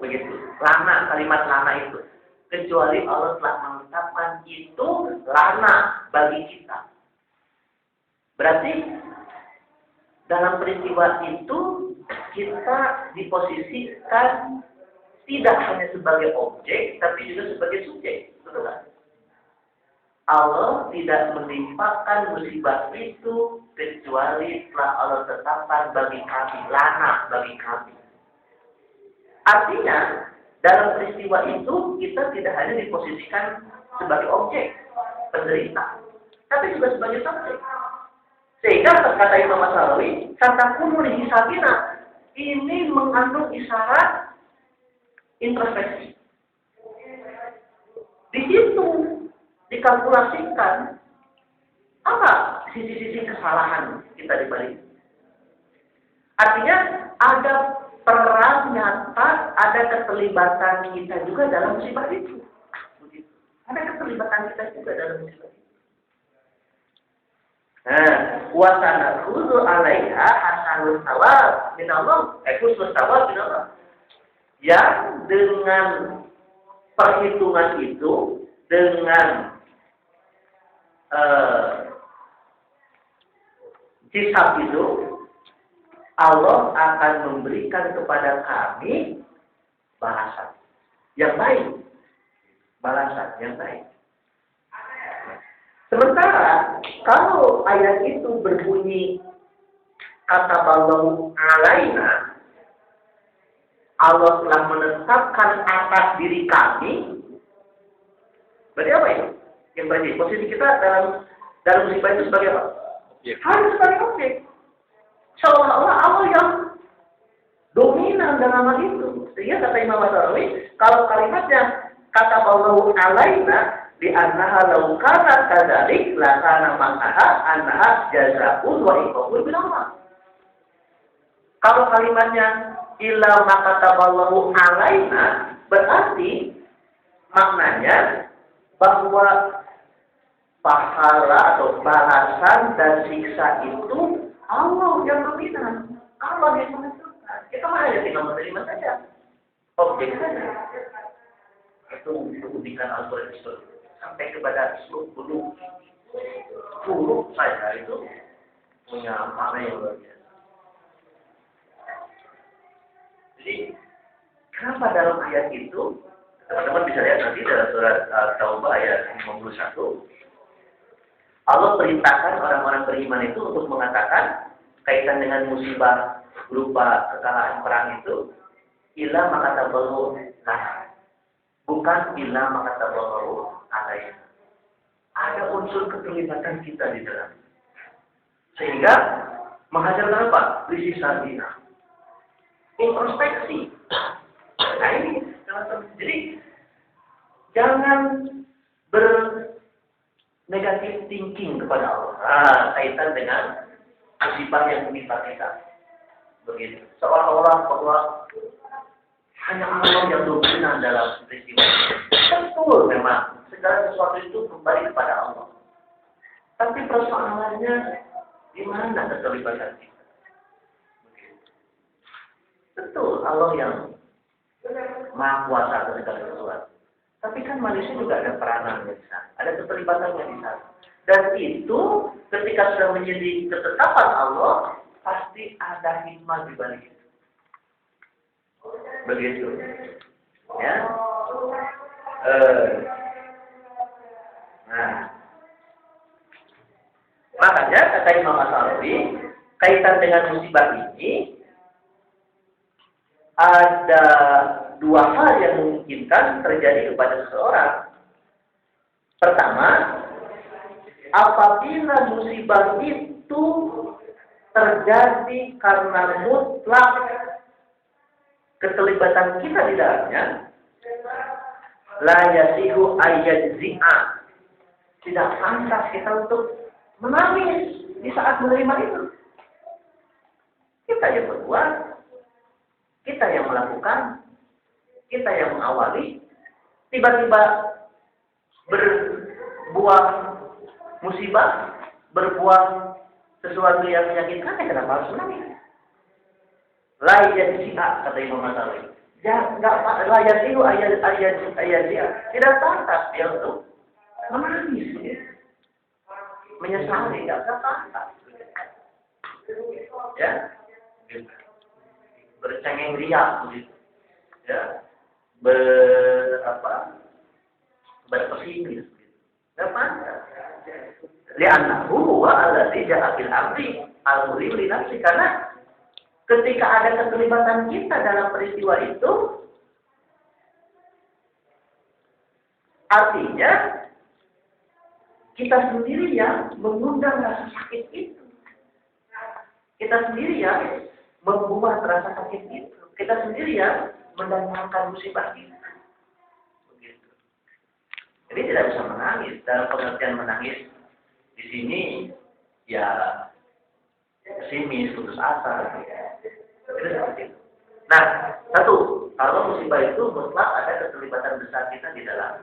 begitu. Kalimat lana itu, kecuali Allah telah menetapkan itu lana bagi kita. Berarti dalam peristiwa itu kita diposisikan tidak hanya sebagai objek, tapi juga sebagai subjek, betul kan? Allah tidak menimpakan musibah itu kecuali telah Allah tetapkan bagi kami, lana bagi kami. Artinya, dalam peristiwa itu kita tidak hanya diposisikan sebagai objek penderita, tapi juga sebagai subjek. Sehingga kata Imam As-Salawi, satakunu li hisabina, ini mengandung isyarat introspeksi. Di situ dikalkulasikan apa sisi-sisi kesalahan kita di balik. Artinya ada peran nyata, ada keterlibatan kita juga dalam musibah itu. Ada keterlibatan kita juga dalam musibah itu. Wa sanakhuzu 'alaiha hasanul thawab minallah, khusus thawab minallah. Yang dengan perhitungan itu, dengan hisab itu, Allah akan memberikan kepada kami balasan yang baik. Balasan yang baik. Sementara kalau ayat itu berbunyi kataballahu alaina, Allah telah menetapkan atas diri kami. Berarti apa ini? Yang berarti posisi kita dalam musibah itu sebagai apa? Harus sebagai objek. Seolah-olah Allah yang dominan dalam hal itu. Sehingga kata Imam Asy'ari, kalau kalimatnya kataballahu alaina di annaha law kana kadzalik la kana ma'aha annaha jazaa'un wa iqabun bil Allah. Kalau kalimatnya illa makataballahu alaina berarti maknanya bahwa pahala atau balasan dan siksa itu Allah yang dominan, Allah yang menentukan. Kita hanya tinggal menerima saja, objek saja. Itu keunikan Al-Quran itu sampai kepada seluruh huruf saja itu punya makna yang luar biasa. Jadi kenapa dalam ayat itu teman-teman bisa lihat nanti dalam surat Taubah ayat 51, Allah perintahkan orang-orang beriman itu untuk mengatakan kaitan dengan musibah berupa kekalahan perang itu, illa makataballahu lana, bukan illa makataballahu alaina. Ada unsur keterlibatan kita di dalam, sehingga menghasilkan apa? Lisisabina, introspeksi. Nah ini, jadi jangan negatif thinking kepada Allah. Kaitan dengan musibah yang menimpa kita. Begitu. Seolah-olah bahwa hanya Allah yang dominan dalam peristiwa. Betul memang. Segala sesuatu itu kembali kepada Allah. Tapi persoalannya di mana keterlibatan kita? Begitu. Betul Allah yang Maha Kuasa atas segala sesuatu. Tapi kan manusia juga ada peranannya di sana, ada keterlibatannya di sana. Dan itu ketika sudah menjadi ketetapan Allah, pasti ada hikmah di balik itu. Begitu. Ya. Nah. Makanya kata Imam Asy'ari, kaitan dengan musibah ini ada dua hal yang memungkinkan terjadi kepada seseorang. Pertama, apabila musibah itu terjadi karena mutlak keterlibatan kita di dalamnya, la yasihu ayyajzi'a, tidak pantas kita untuk menangis di saat menerima itu. Kita yang berbuat, kita yang melakukan, kita yang mengawali, tiba-tiba berbuah musibah, berbuah sesuatu yang menyakitkan, kenapa harus menangis? Layak siha, kata Imam Asy'ari. Ya, enggak layak itu ayat dia. Tidak pantas dia untuk menangis, menyesali, enggak pantas. Ya, bercengeng riak begitu. Ya. Berpesimis. Enggak pantas. Li'annahu huwa alladzi ja'a fil amri al-mulim li nafsi, karena ketika ada keterlibatan kita dalam peristiwa itu, artinya kita sendiri yang mengundang rasa sakit itu. Kita sendiri yang membuat rasa sakit itu. Kita sendiri yang mendatangkan musibah itu. Begitu. Jadi tidak bisa menangis. Dalam pengertian menangis di sini ya pesimis, putus asa. Itu seperti itu. Nah, satu, kalau musibah itu mutlak ada keterlibatan besar kita di dalam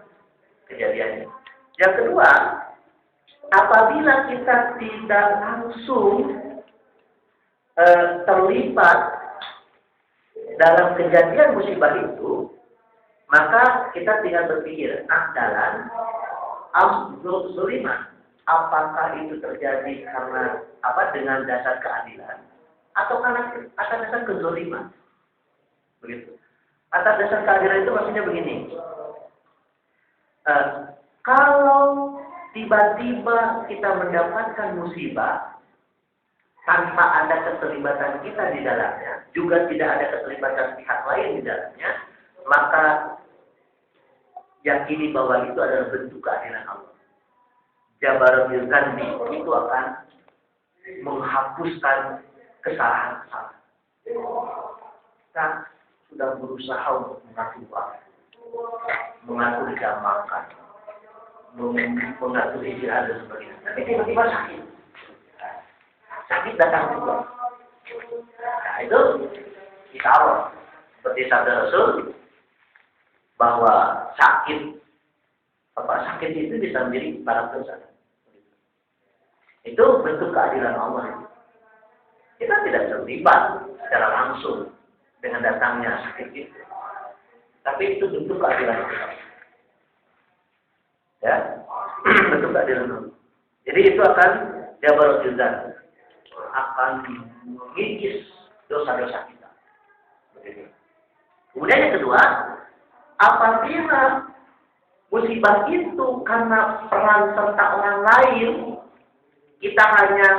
kejadiannya. Yang kedua, apabila kita tidak langsung terlibat dalam kejadian musibah itu, maka kita tinggal berpikir, adalah zuliman, apakah itu terjadi karena dengan dasar keadilan, atau karena atas dasar kezaliman. Begitu. Atas dasar keadilan itu maksudnya begini. Kalau tiba-tiba kita mendapatkan musibah tanpa ada keterlibatan kita di dalamnya, juga tidak ada keterlibatan pihak lain di dalamnya, maka yakini bahwa itu adalah bentuk keadilan Allah. Jabaratul Dzanbi itu akan menghapuskan kesalahan-kesalahan. Kita sudah berusaha untuk mengatur waktu, mengatur jam makan, mengatur istirahat dan sebagainya. Tapi tiba-tiba sakit. Sakit datang juga. Nah itu ditawar. Seperti sabda Rasul bahwa sakit itu bisa menjadi barang dosa. Itu bentuk keadilan Allah. Kita tidak terlibat secara langsung dengan datangnya sakit itu. Tapi itu bentuk keadilan Allah. Ya, bentuk keadilan Allah. Jadi itu akan Jabaratul Dzanbi, akan mengikis dosa-dosa kita. Kemudian yang kedua, apabila musibah itu karena peran serta orang lain, kita hanya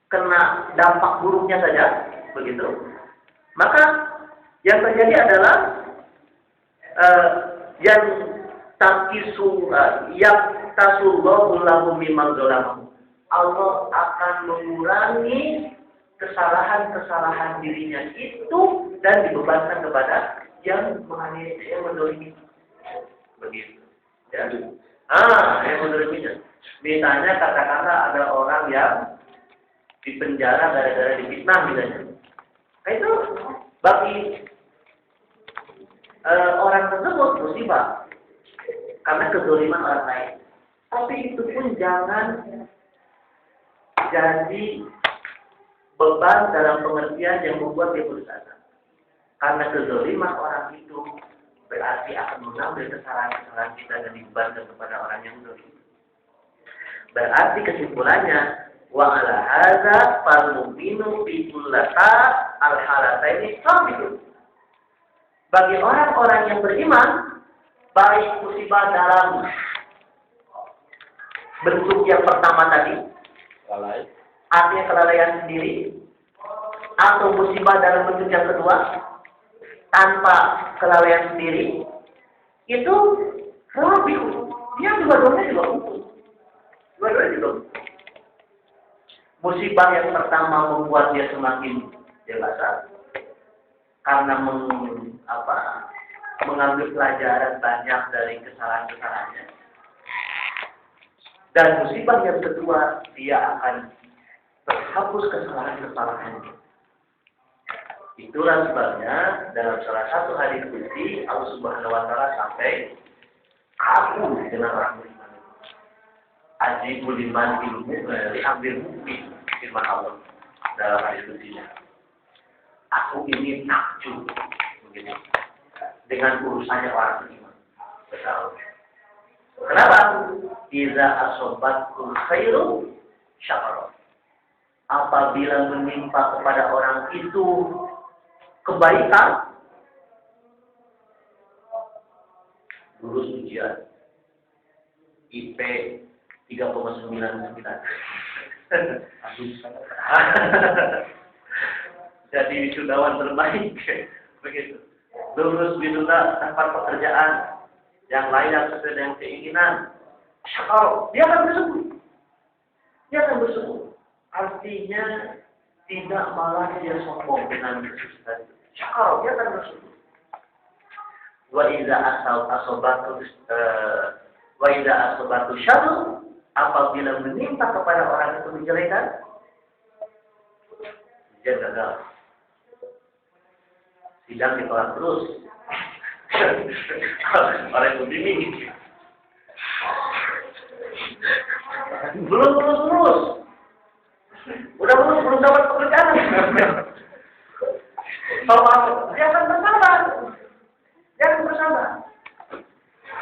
kena dampak buruknya saja, begitu. Maka yang terjadi adalah yang tasullahu lahu mimman dzalamahu. Allah akan mengurangi kesalahan-kesalahan dirinya itu dan dibebankan kepada yang menganiaya, yang mendolimi. Begitu. Ya. Yang mendoliminya. Misalnya katakanlah ada orang yang dipenjara gara-gara difitnah misalnya. Nah, itu bagi orang tersebut musibah karena kezaliman orang lain. Tapi itu pun jangan jadi beban dalam pengertian yang membuat dia berdosa. Karena kezaliman orang itu berarti akan mengambil kesalahan-kesalahan kita dan dibebankan kepada orang yang zalim. Berarti kesimpulannya wa ala hadza fal mu'minu fi kullata al halataini sabit. Bagi orang-orang yang beriman, baik musibah dalam bentuk yang pertama tadi, artinya kelalaian sendiri, atau musibah dalam bentuk yang kedua tanpa kelalaian sendiri, itu lebih dia dua-duanya juga hukum. Dua-duanya juga hukum. Musibah yang pertama membuat dia semakin dewasa karena mengambil pelajaran banyak dari kesalahan-kesalahannya. Dan musibah yang kedua, dia akan terhapus kesalahan-kesalahannya. Itulah sebabnya dalam salah satu hadis qudsi Allah Subhanahu wa taala sampai kaku dengan orang beriman. Ajibul liman ilmu ambil mukmin firman Allah dalam hadis qudsinya. Aku ini takjub begitu dengan urusannya orang beriman. Betul. Kenapa? Iza asobatul khairu syakara. Apabila menimpa kepada orang itu kebaikan, lulus ujian IP 3,99. Jadi wisudawan terbaik begitu. Lulus wisuda tanpa pekerjaan, yang lain yang sesuai dengan keinginan, syakar, dia akan bersyukur. Dia akan bersyukur. Artinya tidak malah dia sombong dengan kesuksesan. Syakar, dia akan bersyukur. Wa iza asobatu syarr, apabila menimpa kepada orang itu kejelekan, dia gagal. Sidang ditolak terus. Oleh pembimbing. Belum lulus. Udah lulus belum dapat pekerjaan. Dia akan bersabar.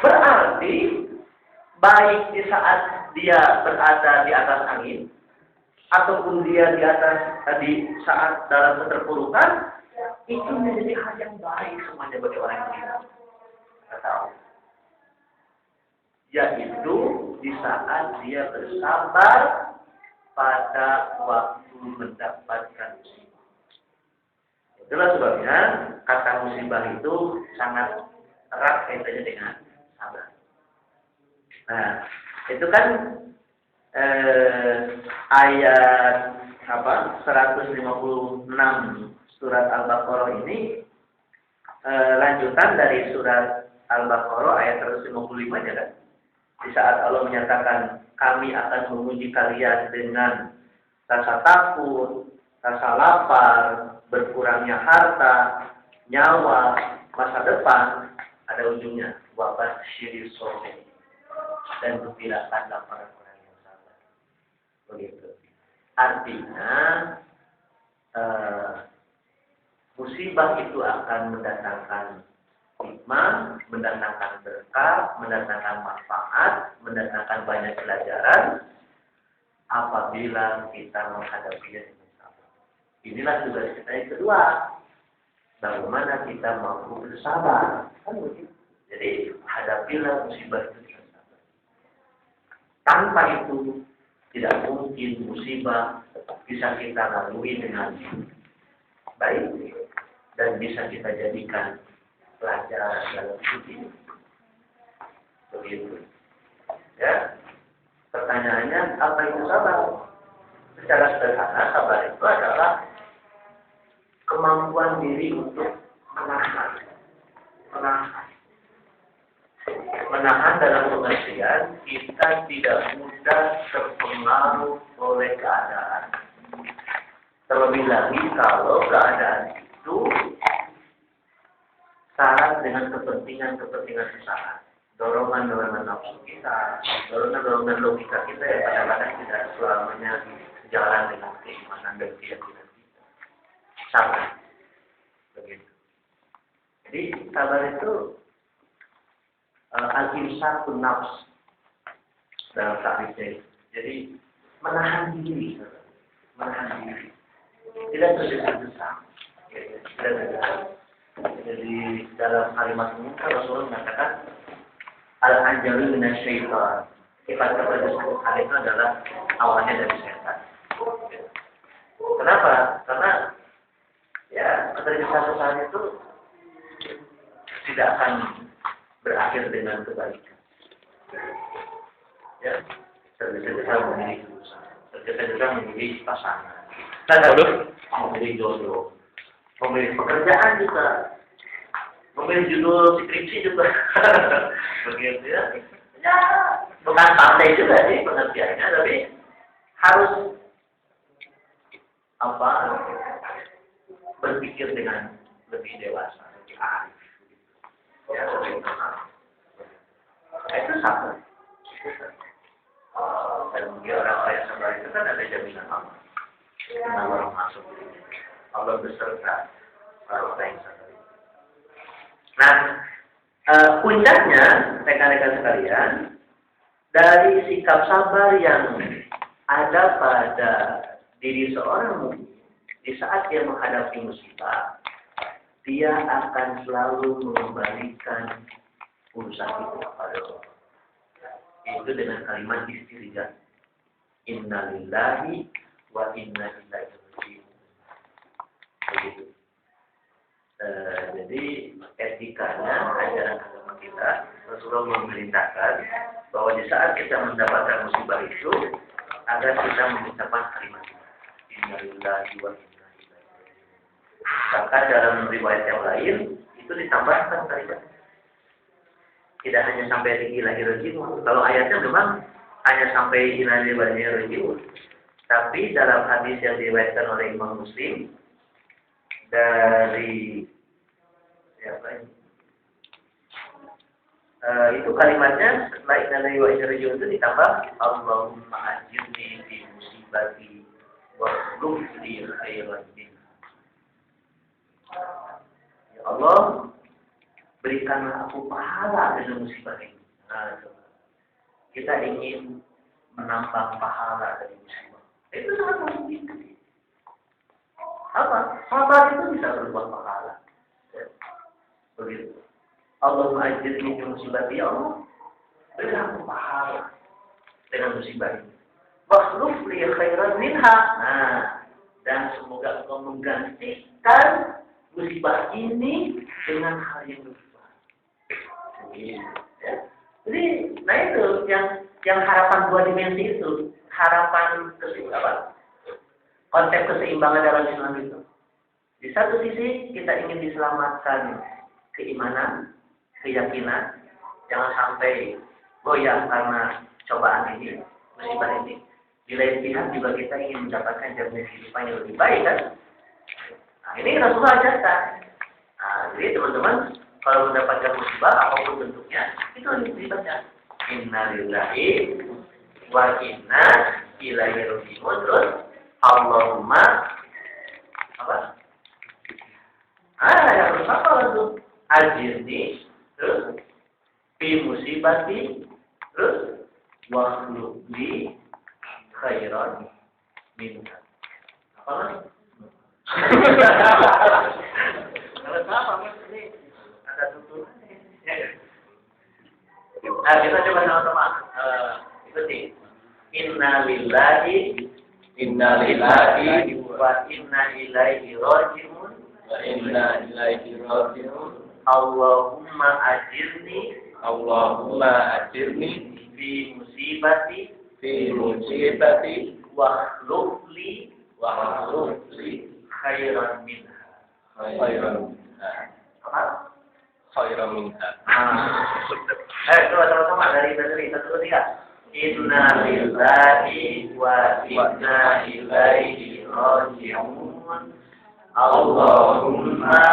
Berarti baik di saat dia berada di atas angin, ataupun dia di saat dalam keterpurukan, itu menjadi hal yang baik semuanya bagi orang yang beriman. Kita tahu. Yaitu di saat dia bersabar pada waktu mendapatkan musibah. Itulah sebabnya kata musibah itu sangat erat kaitannya dengan sabar. Nah, itu kan ayat 156 surat Al-Baqarah ini lanjutan dari surat Al-Baqarah ayat 155 ya kan? Di saat Allah menyatakan kami akan menguji kalian dengan rasa takut, rasa lapar, berkurangnya harta, nyawa, masa depan, ada ujungnya wabah syirik sohbe, dan gembirakanlah para orang yang sabar. Begitu. Artinya musibah itu akan mendatangkan hikmah, mendatangkan berkah, mendatangkan manfaat, mendatangkan banyak pelajaran apabila kita menghadapinya dengan sabar. Inilah tugas kita yang kedua. Bagaimana kita mampu bersabar. Kan begitu. Jadi hadapilah musibah itu dengan sabar. Tanpa itu tidak mungkin musibah bisa kita lalui dengan baik dan bisa kita jadikan pelajaran dalam hidup ini. Begitu. Ya. Pertanyaannya, apa itu sabar? Secara sederhana, sabar itu adalah kemampuan diri untuk menahan. Menahan dalam pengertian kita tidak mudah terpengaruh oleh keadaan. Terlebih lagi kalau keadaan itu syarat dengan kepentingan sesaat, dorongan nafsu kita, dorongan logika kita yang kadang-kadang tidak selamanya sejalan dengan keimanan dan keyakinan kita. Sabar, begitu. Jadi sabar itu al-imsakun nafs dalam takrifnya. Jadi menahan diri, tidak tergesa-gesa, tidak tergesa. Jadi dalam kalimat ini Rasulullah mengatakan al-anjalu minasyaitan. Sifat ketergesa-gesaan itu adalah awalnya dari setan. Kenapa? Karena ya ketergesa-gesaan itu tidak akan berakhir dengan kebaikan. Ya, tergesa-gesa memilih dosa, tergesa-gesa memilih pasangan, memilih jodoh, memilih pekerjaan juga, memilih judul skripsi juga, begitu ya. Ya, bukan pandai juga sih pengertiannya, tapi harus berpikir dengan lebih dewasa, lebih arif. Ya, lebih tenang. Itu sabar. Dan bagi orang kaya sabar itu kan ada jaminan Allah. Karena orang masuk, Allah beserta orang yang sabar. Nah, puncaknya, rekan-rekan sekalian, dari sikap sabar yang ada pada diri seorang mukmin di saat dia menghadapi musibah, dia akan selalu mengembalikan urusan itu kepada Allah. Itu dengan kalimat istirja. Inna lillahi wa inna ilaihi raji'un. Begitu. Jadi etikanya ajaran agama kita, Rasulullah memerintahkan bahwa di saat kita mendapatkan musibah itu agar kita mengucapkan kalimat Inna lillahi wa inna ilaihi raji'un. Bahkan dalam riwayat yang lain itu ditambahkan kalimat. Tidak hanya sampai ilahi raji'un. Kalau ayatnya memang hanya sampai ilahi raji'un. Tapi dalam hadis yang diriwayatkan oleh Imam Muslim dari siapa ini? Itu kalimatnya setelah ilahi raji'un itu ditambah Allahumma ajirni fi musibati wa khulufli khairan minha. Ya Allah, berikanlah aku pahala dengan musibah ini. Nah, kita ingin menambah pahala dari musibah. Itu sangat mungkin. Apa? Sabar itu bisa berbuah pahala. Ya. Begitu. Allahumma ajirni fi musibati, ya Allah, berikan aku pahala dengan musibah ini. Wakhluf li khairan minha. Nah, dan semoga engkau menggantikan musibah ini dengan hal yang lebih baik. Ya. Jadi, nah itu yang harapan dua dimensi itu, harapan keseimbangan, konsep keseimbangan dalam Islam itu. Di satu sisi kita ingin diselamatkan keimanan, keyakinan, jangan sampai goyah karena cobaan ini, musibah ini. Di lain pihak juga kita ingin mendapatkan jaminan kehidupan yang lebih baik kan? Nah, ini Rasulullah ajarkan. Nah, jadi teman-teman, kalau mendapatkan musibah apapun bentuknya, itu dibaca Inna lillahi wa inna ilaihi raji'un. Terus Allahumma apa? Yang pertama itu ajirni, terus fi musibati, terus wakhluf li khairan minha. Apa lagi? Kalau sama mas ini ada tuntunannya. Nah, kita coba sama-sama ikuti. Inna lillahi wa inna ilaihi raji'un. Wa inna ilaihi raji'un. Allahumma ajirni fi musibati wakhluf li khairan minha. Apa? Khairan minha. Coba sama-sama dari satu tiga. Inna lillahi wa inna ilaihi raji'un. Allahumma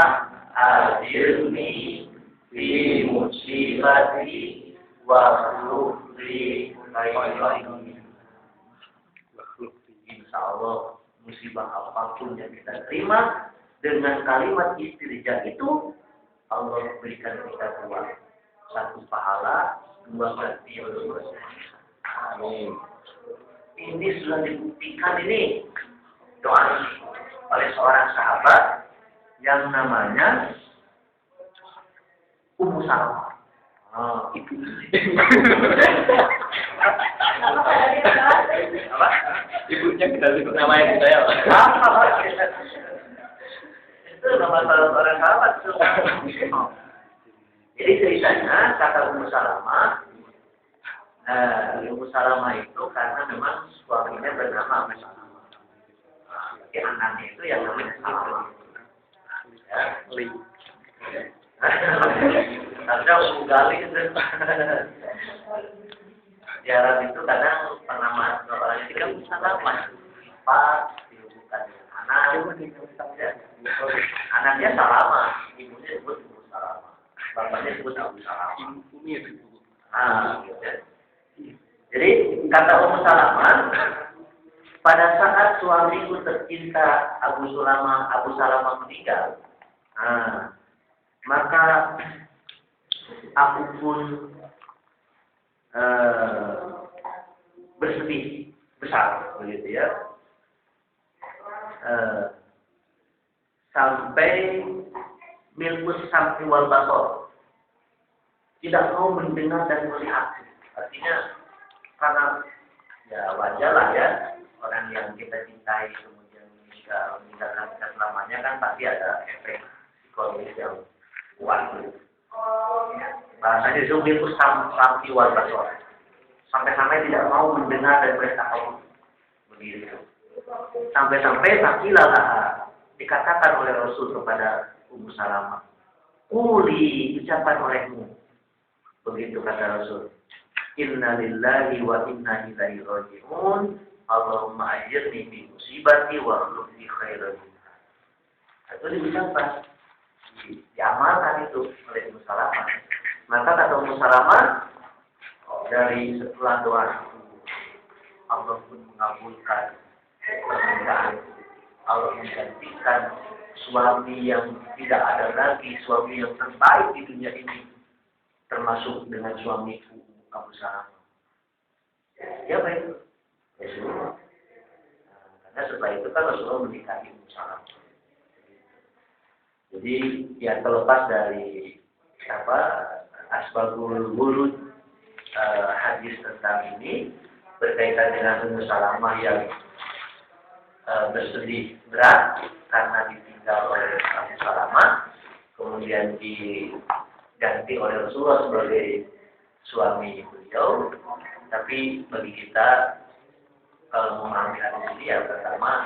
ajirni fi musibati wakhluf li khairan minha. Insya Allah musibah apapun yang kita terima dengan kalimat istirja itu, Allah berikan kita dua, satu pahala, dua ganti yang luas. Amin. Ini sudah dibuktikan ini doa ini oleh seorang sahabat yang namanya Ummu Salamah. Itu. Apa? Ibunya dari namanya saya. Itu nama salah seorang sahabat. Jadi ceritanya kata Ummu Salamah, Ummu Salamah itu karena memang suaminya bernama Abu Salamah. Anaknya itu yang namanya Salamah. Karena Ummu Gali itu. Di Arab itu kadang penamaan orang itu kan Salamah. Pak, bukan anak. Anaknya Salamah, ibunya disebut Ummu Salamah. Bapaknya disebut Abu Salamah. Jadi kata Ummu Salamah, pada saat suamiku tercinta Abu Salamah meninggal, maka aku pun bersedih besar, begitu ya, sampai milkus sampai wal basor, tidak mau mendengar dan melihat. Artinya karena ya wajar lah ya, orang yang kita cintai kemudian meninggalkan kita selamanya kan pasti ada efek psikologis yang kuat. Bahasanya itu milkus sampai wal basor, sampai-sampai tidak mau mendengar dan melihat apapun, begitu. Sampai-sampai takilalah dikatakan oleh Rasul kepada Ummu Salamah, "Quli, ucapan olehmu." Begitu kata Rasul. Inna lillahi wa inna ilaihi raji'un. Allahumma ajirni fi musibati wa akhlif li khairan minha. Itu diucapkan, diamalkan itu oleh Ummu Salamah. Maka kata Ummu Salamah, dari setelah doa itu, Allah pun mengabulkan permintaan. Allah menggantikan suami yang tidak ada lagi, suami yang terbaik di dunia ini, termasuk dengan suamiku Abu Salamah. Siapa itu? Rasulullah. Karena setelah itu kan Rasulullah menikahi Ummu Salamah. Jadi ya terlepas dari asbabul wurud hadis tentang ini berkaitan dengan Ummu Salamah yang bersedih berat karena ditinggal oleh Ummu Salamah, kemudian diganti oleh Rasulullah sebagai suami beliau. Tapi bagi kita kalau memahami hadis ini ya pertama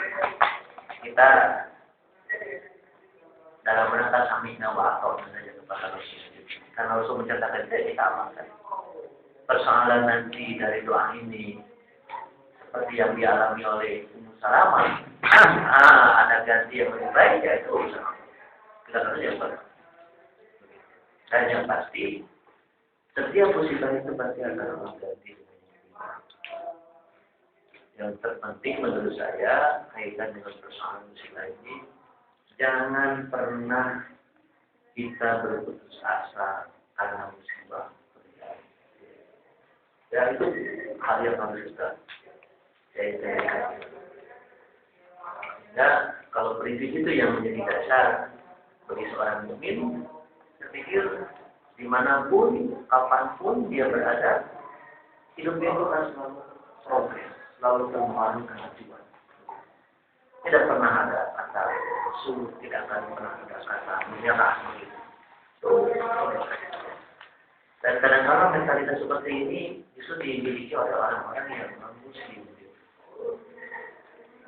kita dalam rangka sami'na wa ata'na saja kepada Rasul. Karena Rasul mencatatkan kita amalkan. Persoalan nanti dari doa ini seperti yang dialami oleh Ummu Salamah, ada ganti yang lebih baik ya itu urusan. Kita harus yang benar. Dan yang pasti setiap musibah itu pasti akan Allah ganti. Yang terpenting menurut saya kaitan dengan persoalan musibah ini, jangan pernah kita berputus asa karena musibah. Ya itu hal yang harus kita jadikan. Sehingga kalau prinsip itu yang menjadi dasar bagi seorang mukmin, saya pikir dimanapun, kapanpun dia berada, hidupnya itu akan selalu progres. Lalu termalu kemajuan. Tidak pernah ada kata sulit, tidak akan pernah ada kata menyerah begitu. Dan kadang-kadang mentalitas seperti ini justru dimiliki oleh orang-orang yang non-muslim.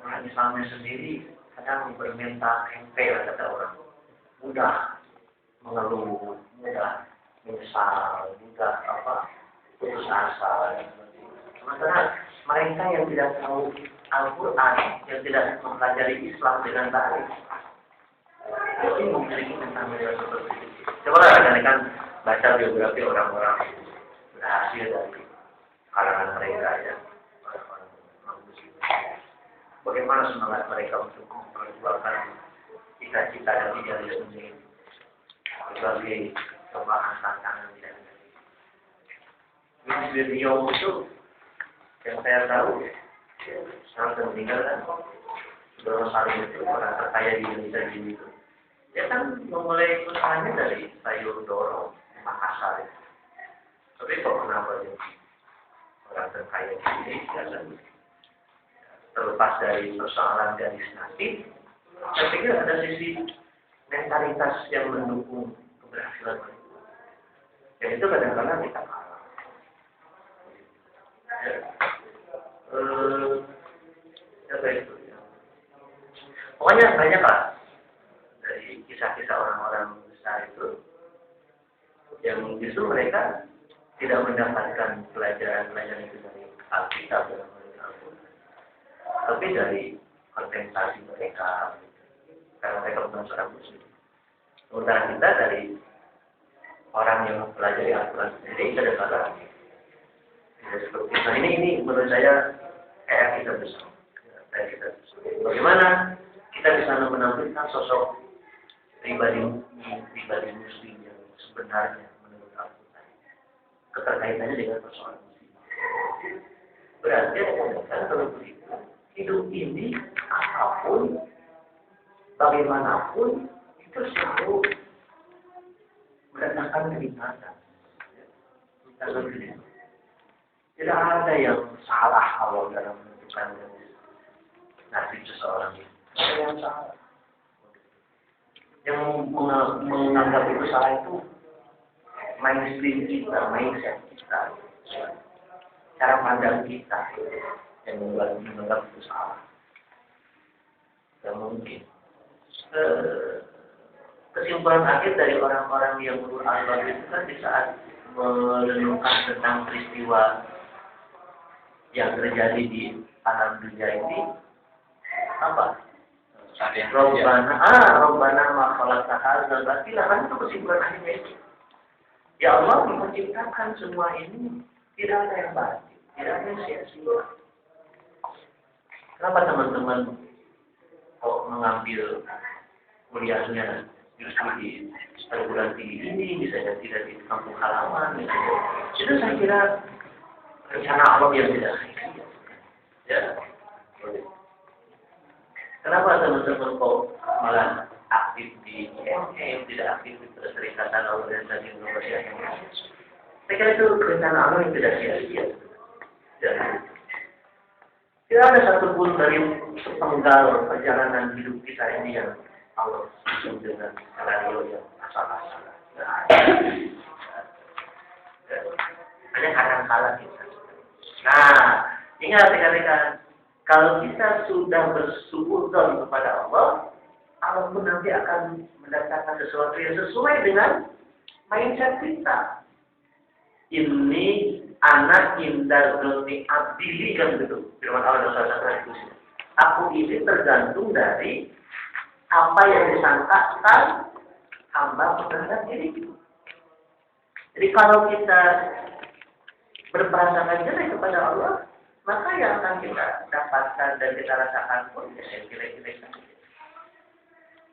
Orang Islamnya sendiri kadang bermental empel kata orang, mudah mengeluh, mudah menyesal, mudah putus asa. Sementara mereka yang tidak tahu Al-Quran, yang tidak mempelajari Islam dengan baik, itu memiliki mental seperti itu. Coba kan baca biografi orang-orang berhasil dari kalangan mereka ya, orang-orang muslim. Bagaimana semangat mereka untuk memperjuangkan cita-cita dan idealisme berbagai cobaan tantangan dan ini beliau itu yang saya tahu sekarang meninggal kan Saudara Salim itu orang terkaya di Indonesia gini itu. Dia kan memulai usahanya dari sayur dorong di Makassar. Tapi kok kenapa dia orang terkaya di Indonesia kan? Terlepas dari persoalan garis nasib, saya pikir ada sisi mentalitas yang mendukung keberhasilan mereka. Dan itu kadang-kadang kita kalah. Apa itu? Pokoknya banyak lah dari kisah-kisah orang-orang besar itu yang justru mereka tidak mendapatkan pelajaran-pelajaran itu dari Alkitab dan Al-Quran, tapi dari kontemplasi mereka, karena mereka bukan seorang muslim. Sementara kita dari orang yang mempelajari Al-Quran sendiri kadang-kadang tidak seperti itu. Nah ini menurut saya kita bersama. Bagaimana kita bisa menampilkan sosok pribadi muslim yang sebenarnya menurut Al-Quran, keterkaitannya dengan persoalan muslim. Berarti kan kalau begitu, hidup ini apapun, bagaimanapun itu selalu mendatangkan kenikmatan. Tidak ada yang salah Allah dalam menentukan nasib seseorang itu. Ada yang salah. Yang menganggap itu salah itu mainstream kita, mindset kita, cara pandang kita yang menganggap itu salah. Tidak mungkin. Kesimpulan akhir dari orang-orang yang beragama itu kan di saat merenungkan tentang peristiwa yang terjadi di alam dunia ini apa? Robbana ma khalaqta hadzal batila, kan itu kesimpulan akhirnya itu. Ya Allah menciptakan semua ini tidak ada yang batil, tidak ada yang sia-sia. Kenapa teman-teman kok mengambil kuliahnya justru di perguruan tinggi ini, bisa jadi tidak di kampung halaman, misalnya. Itu saya kira rencana Allah yang tidak ya. Kenapa teman-teman kok malah aktif di IMM, tidak aktif di Perserikatan Organisasi Indonesia? Saya kira itu rencana Allah yang tidak sia-sia. Ya. Tidak ada satupun dari sepenggal perjalanan hidup kita ini yang Allah susun dengan skenario yang asal-asalan. Hanya kadang-kala kita. Nah, ingat rekan-rekan, kalau kita sudah bersyukur kepada Allah, Allah pun nanti akan mendatangkan sesuatu yang sesuai dengan mindset kita. Ini anak indah doni abdili kan begitu. Firman Allah dalam salah satu ayat. Aku ini tergantung dari apa yang disangkakan hamba terhadap diri. Jadi kalau kita berprasangka jelek kepada Allah, maka yang akan kita dapatkan dan kita rasakan pun yang jelek-jelek saja.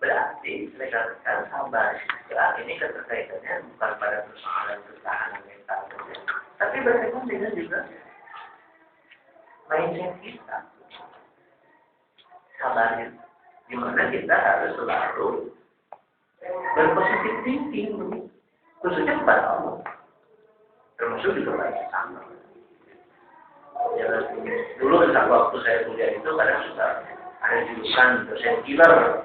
Berarti rekan-rekan sabar. Ini keterkaitannya bukan pada persoalan ketahanan mental, tapi berkaitan dengan juga mindset kita. Sabar, di mana kita harus selalu berpositif thinking, khususnya kepada Allah, termasuk juga pada sama. Ya, dulu saat waktu saya kuliah itu kadang suka ada jurusan dosen killer.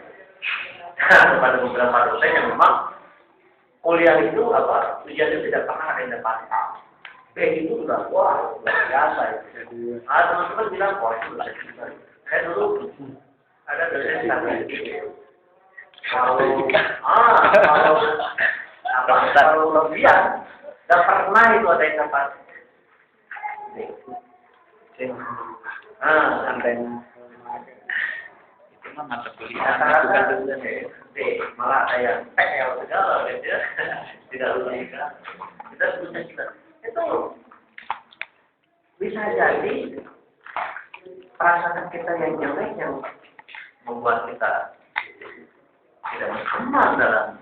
Kepada beberapa dosen yang memang kuliah itu ujiannya tidak pernah ada yang dapat A. B itu sudah wah luar biasa itu. Teman-teman bilang itu dosen killer. Saya dulu ada dosen statistik. Kalau lebihan, tidak pernah itu ada yang dapat. Sampai itu mah mata kuliah malah ada yang PL segala gitu ya. Tidak lulus kita sebutnya kita itu bisa jadi perasaan kita yang jelek yang membuat kita tidak berkembang dalam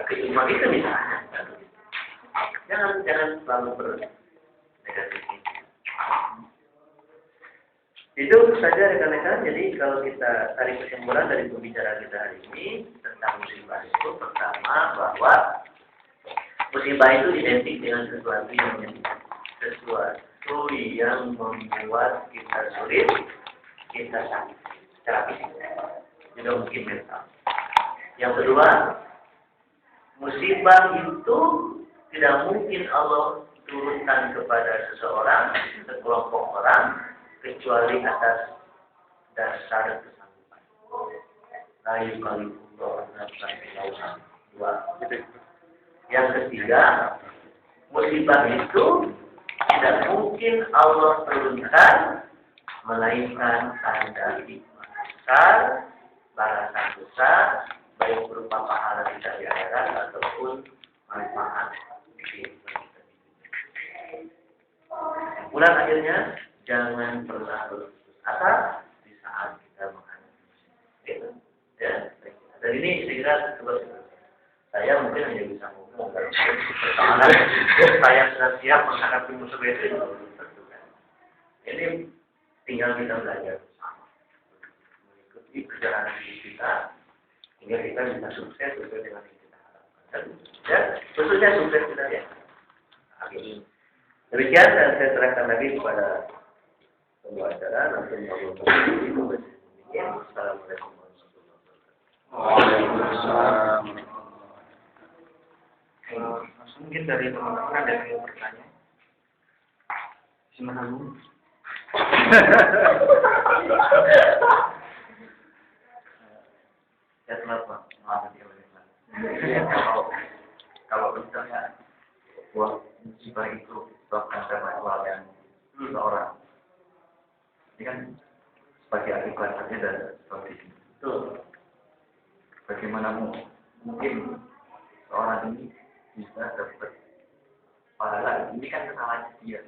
kehidupan itu misalnya. Jangan selalu bernegatif. Itu saja rekan-rekan. Jadi kalau kita tarik kesimpulan dari pembicaraan kita hari ini tentang musibah itu, pertama bahwa musibah itu identik dengan sesuatu yang membuat kita sulit, kita sakit secara fisik, tidak mungkin mental. Yang kedua, musibah itu tidak mungkin Allah turunkan kepada seseorang, sekelompok orang, kecuali atas dasar kesanggupan. Layu kalifullah nafsan ilauha. Dua. Yang ketiga, musibah itu tidak mungkin Allah turunkan melainkan tanda hikmah besar, balasan besar, baik berupa pahala kita di akhirat ataupun manfaat di kehidupan kita. Bulan akhirnya, jangan pernah berputus asa di saat kita menghadapi musibah. Ya, dan ini saya kira saya mungkin hanya bisa ngomong dalam persoalan saya sudah siap menghadapi musibah itu. Ini tinggal kita belajar bersama, mengikuti perjalanan hidup kita hingga kita bisa sukses sesuai dengan yang kita harapkan. Ya, khususnya sukses kita ya. Akhirnya. Demikian dan saya serahkan lagi kepada semua acara langsung ngobrol. Assalamualaikum warahmatullahi wabarakatuh. Waalaikumsalam. Mungkin dari teman-teman ada yang bertanya. Silakan. Ya kenapa? Kalau misalnya musibah itu bahkan karena kelalaian seseorang, ini kan sebagai akibatnya dan seperti itu. Bagaimana mungkin seorang ini bisa dapat pahala? Ini kan kesalahan dia.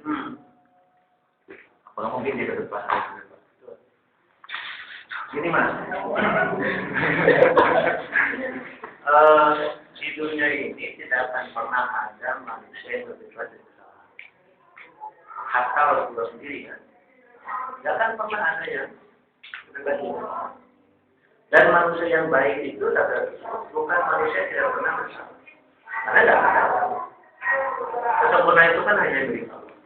Apakah mungkin dia dapat pahala? Ini mas, di dunia ini tidak akan pernah ada manusia yang berbebas dari kesalahan. asal Rasulullah sendiri kan. Tidak akan pernah ada yang berbanding. Dan manusia yang baik itu bukan manusia yang tidak pernah bersalah. Karena tidak ada. Kesempurnaan itu kan hanya milik Allah.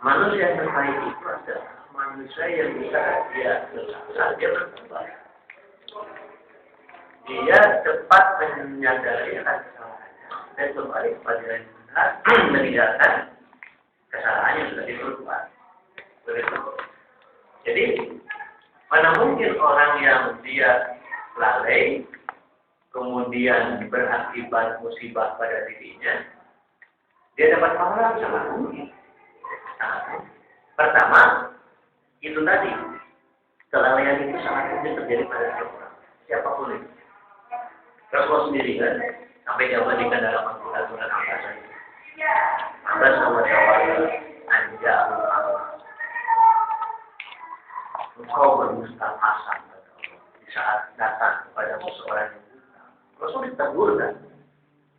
Manusia yang terbaik itu adalah manusia yang bisa dia bersalah, dia bertobat. Dia cepat menyadari akan kesalahannya dan kembali kepada yang benar, meninggalkan kesalahan yang sudah diperbuat. Begitu. Jadi mana mungkin orang yang dia lalai kemudian berakibat musibah pada dirinya, dia dapat pahala sangat mungkin. Pertama, itu tadi kelalaian itu sangat mungkin terjadi pada seorang, siapapun itu. Rasulullah sendiri kan, sampai dia bandingkan dalam Al-Quran surat Al-Baqarah. Ada sama jawab anja Allah. Engkau bermustahmasan di saat datang kepada seseorang yang buta. Rasul ditegur kan,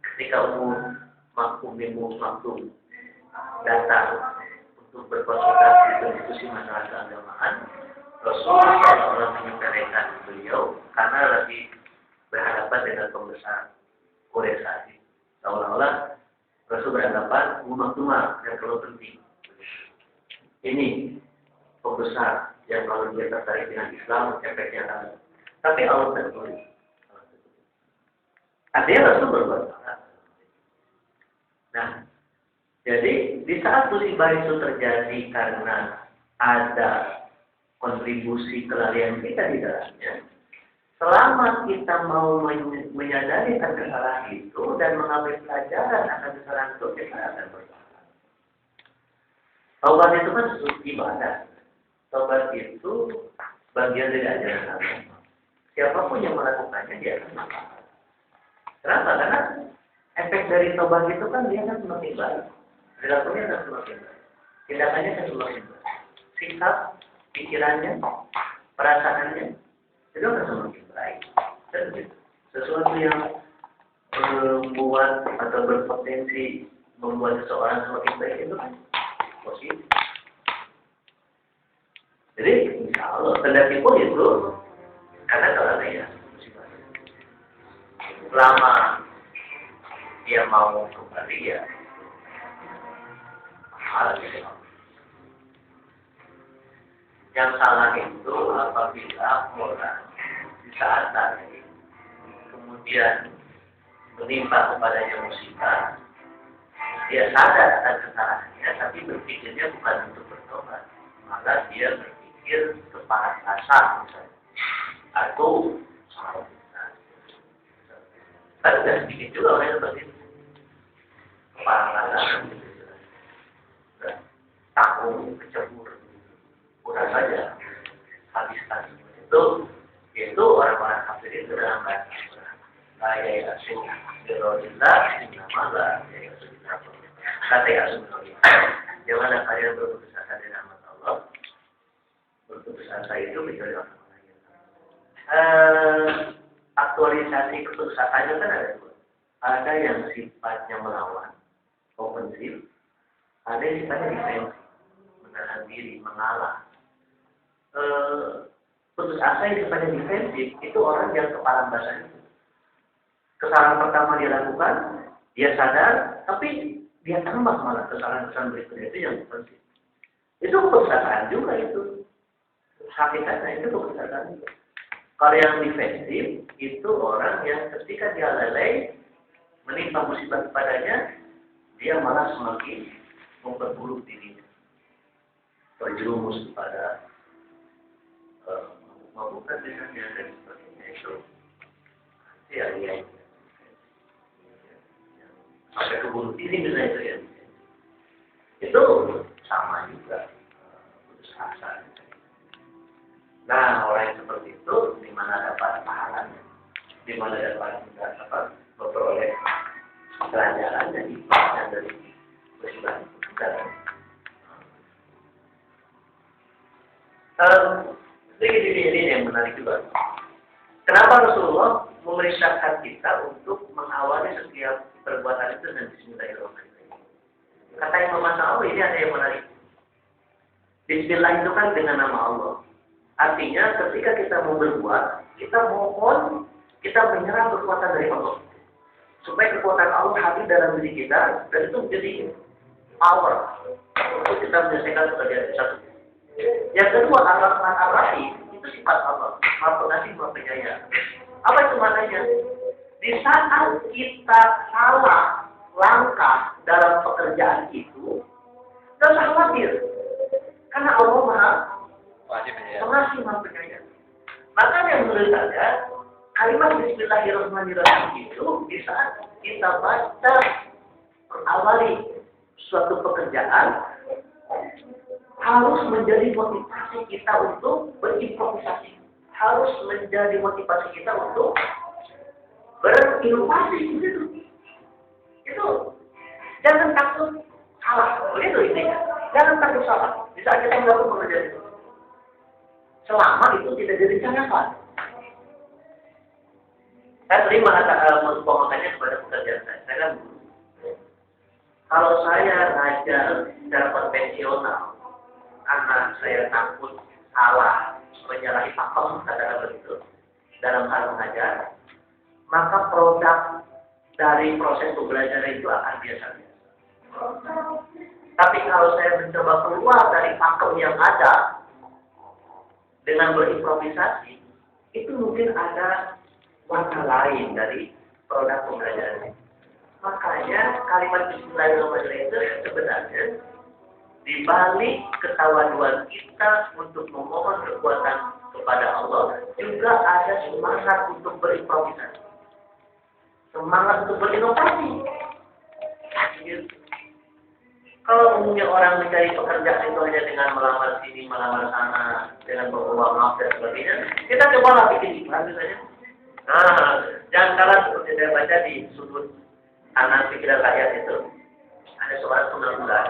ketika umum makmum datang untuk berkonsultasi dan diskusi masalah keagamaan, Rasulullah SAW menyepelekan beliau karena lagi berhadapan dengan pembesar Quraisy saat itu. Seolah-olah Rasul berhadapan umat yang terlalu penting. Ini pembesar yang kalau dia tertarik dengan Islam, efeknya akan. Tapi Allah tegur. Artinya Rasul berbuat salah. Nah, jadi di saat musibah itu terjadi karena ada kontribusi kelalaian kita di dalamnya, selama kita mau menyadari akan kesalahan itu dan mengambil pelajaran akan kesalahan itu, kita akan bersalah. Taubat itu kan sesuatu ibadah. Taubat itu bagian dari ajaran agama. Siapapun yang melakukannya dia akan bersalah. Kenapa? Karena efek dari taubat itu kan dia akan semakin baik. Perilakunya akan semakin baik. Tindakannya akan semakin baik. Sikap, pikirannya, perasaannya itu akan semakin baik. Dan sesuatu yang membuat atau berpotensi membuat seseorang semakin baik itu kan positif. Jadi insya Allah kendati pun itu karena kalau ya musibah. Selama dia mau kembali ya hal itu. Yang salah itu apabila orang di saat tadi kemudian menimpa kepadanya musibah, dia sadar akan kesalahannya, tapi berpikirnya bukan untuk bertobat, malah dia berpikir kepanasan misalnya, atau salah benar. Kan tidak sedikit juga orang yang seperti itu, kepanasan, takut, kecebur. Udah saja habiskan itu orang-orang kafir itu dalam bahasa Quran. La ya'asu birodillah innamalah ya'asu birodillah. Kata ya'asu birodillah. Janganlah kalian berputus asa di nama Allah. Berputus asa itu menjadi orang lain. Aktualisasi keputus asanya kan ada dua. Ada yang sifatnya melawan, ofensif. Ada yang sifatnya defensif, menahan diri, mengalah. Putus asa yang sifatnya defensif itu orang yang kepala basah itu. Kesalahan pertama dia lakukan, dia sadar, tapi dia tambah malah kesalahan-kesalahan berikutnya itu yang defensif. Itu putus asa juga itu. Hakikatnya itu putus asa juga. Kalau yang defensif itu orang yang ketika dia lalai menimpa musibah kepadanya, dia malah semakin memperburuk dirinya, terjerumus kepada mabukkan misalnya dan sebagainya itu ya sampai kebunuh diri misalnya itu ya itu sama juga putus asa. Nah orang yang seperti itu di mana dapat pahalanya, di mana dapat memperoleh pelajaran dari musibah itu. Ini yang menarik juga. Kenapa Rasulullah memerintahkan kita untuk mengawali setiap perbuatan itu dengan Bismillahirrahmanirrahim? Kata Imam Nawawi ini ada yang menarik. Bismillah itu kan dengan nama Allah. Artinya ketika kita mau berbuat, kita mohon, kita menyerah kekuatan dari Allah. Supaya kekuatan Allah hadir dalam diri kita, dan itu menjadi power untuk kita menyelesaikan pekerjaan itu satu. Yang kedua, Ar-Rahman Ar-Rahim itu sifat Allah, Maha Pengasih, Maha Penyayang. Apa itu maknanya? Di saat kita salah langkah dalam pekerjaan itu, tidak usah khawatir, karena Allah Maha Pengasih, Maha Penyayang. Makanya menurut saya, kalimat Bismillahirrahmanirrahim itu di saat kita baca awali suatu pekerjaan harus menjadi motivasi kita untuk berimprovisasi, harus menjadi motivasi kita untuk berinovasi gitu. Itu jangan takut salah, begitu intinya. Jangan takut salah. Di saat kita melakukan pekerjaan itu, selama itu tidak direncanakan. Saya terima mengumpamakannya kepada pekerjaan saya. Saya kan kalau saya ngajar secara konvensional, karena saya takut salah menyalahi pakem, katakan begitu, dalam hal mengajar, maka produk dari proses pembelajaran itu akan biasa-biasa. Tapi kalau saya mencoba keluar dari pakem yang ada dengan berimprovisasi, itu mungkin ada warna lain dari produk pembelajaran. Makanya kalimat Bismillahirrahmanirrahim itu sebenarnya di balik ketawaduan kita untuk memohon kekuatan kepada Allah, juga ada semangat untuk berimprovisasi, semangat untuk berinovasi. Kalau umumnya orang mencari pekerjaan itu hanya dengan melamar sini, melamar sana, dengan membawa maaf dan sebagainya, kita cobalah bikin iklan misalnya. Nah, jangan kalah seperti saya baca di sudut kanan pikiran rakyat itu, ada seorang pengangguran.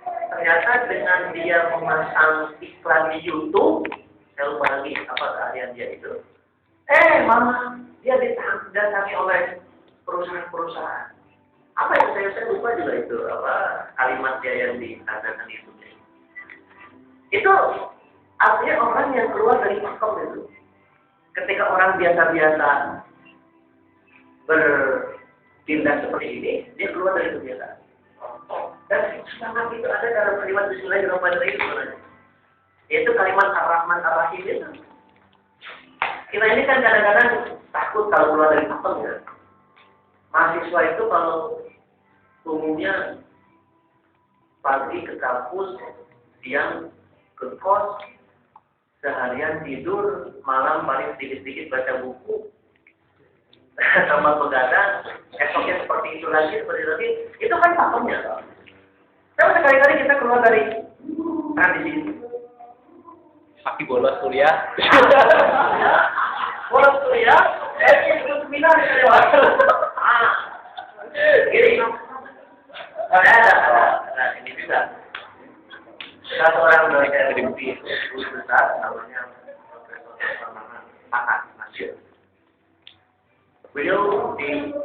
Ternyata dengan dia memasang iklan di YouTube, saya lupa lagi apa keahlian dia itu. Malah dia didatangi oleh perusahaan-perusahaan. Apa yang saya lupa juga itu, apa kalimat dia yang dikatakan itu. Itu artinya orang yang keluar dari pakem itu. Ketika orang biasa-biasa bertindak seperti ini, dia keluar dari kebiasaan. Dan semangat itu ada dalam kalimat Bismillahirrahmanirrahim sebenarnya. Yaitu kalimat Ar-Rahman Ar-Rahim itu. Kita ini kan kadang-kadang takut kalau keluar dari pakem ya. Mahasiswa itu kalau umumnya pagi ke kampus, siang ke kos, seharian tidur, malam paling sedikit-sedikit baca buku, sama begadang, esoknya seperti itu lagi, itu kan pakemnya. Tapi sekali-kali kita keluar dari di sini. Pasti bolos kuliah. Bolos kuliah, ikut seminar ya. Gini, ada ini juga. Satu orang dosen di guru besar, namanya Profesor Mahat Nasir. Beliau di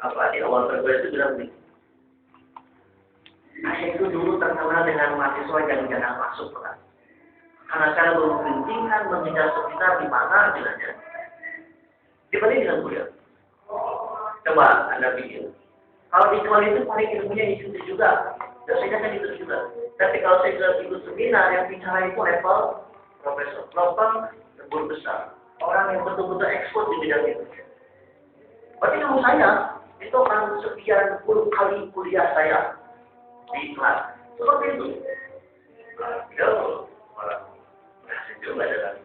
awal Februari itu bilang begini. Saya itu dulu terkenal dengan mahasiswa yang jarang masuk kan. Karena saya membimbingkan mengejar seminar di mana bilangnya. Dibanding dengan kuliah. Coba Anda pikir. Kalau di kuliah itu paling ilmunya itu juga. Dan saya kan itu juga. Tapi kalau saya ikut seminar yang bicara itu level profesor, level guru besar. Orang yang betul-betul ekspor di bidang itu. Berarti ilmu saya itu akan sekian puluh kali kuliah saya di kelas. Seperti itu. Itu orang berhasil juga dalam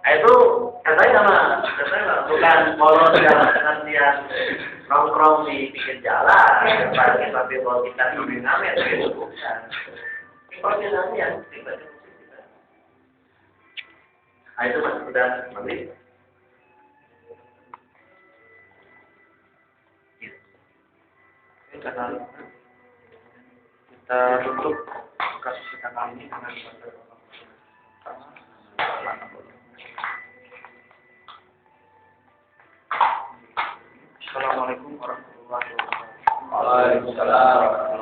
itu katanya bukan polos dengan dia nongkrong di pinggir jalan, tapi kalau kita ngamen itu bukan. Improvisasi yang tiba-tiba. Itu mas sudah mandi. Kita tutup kasus kita kali ini dengan Assalamualaikum warahmatullahi wabarakatuh. Waalaikumsalam.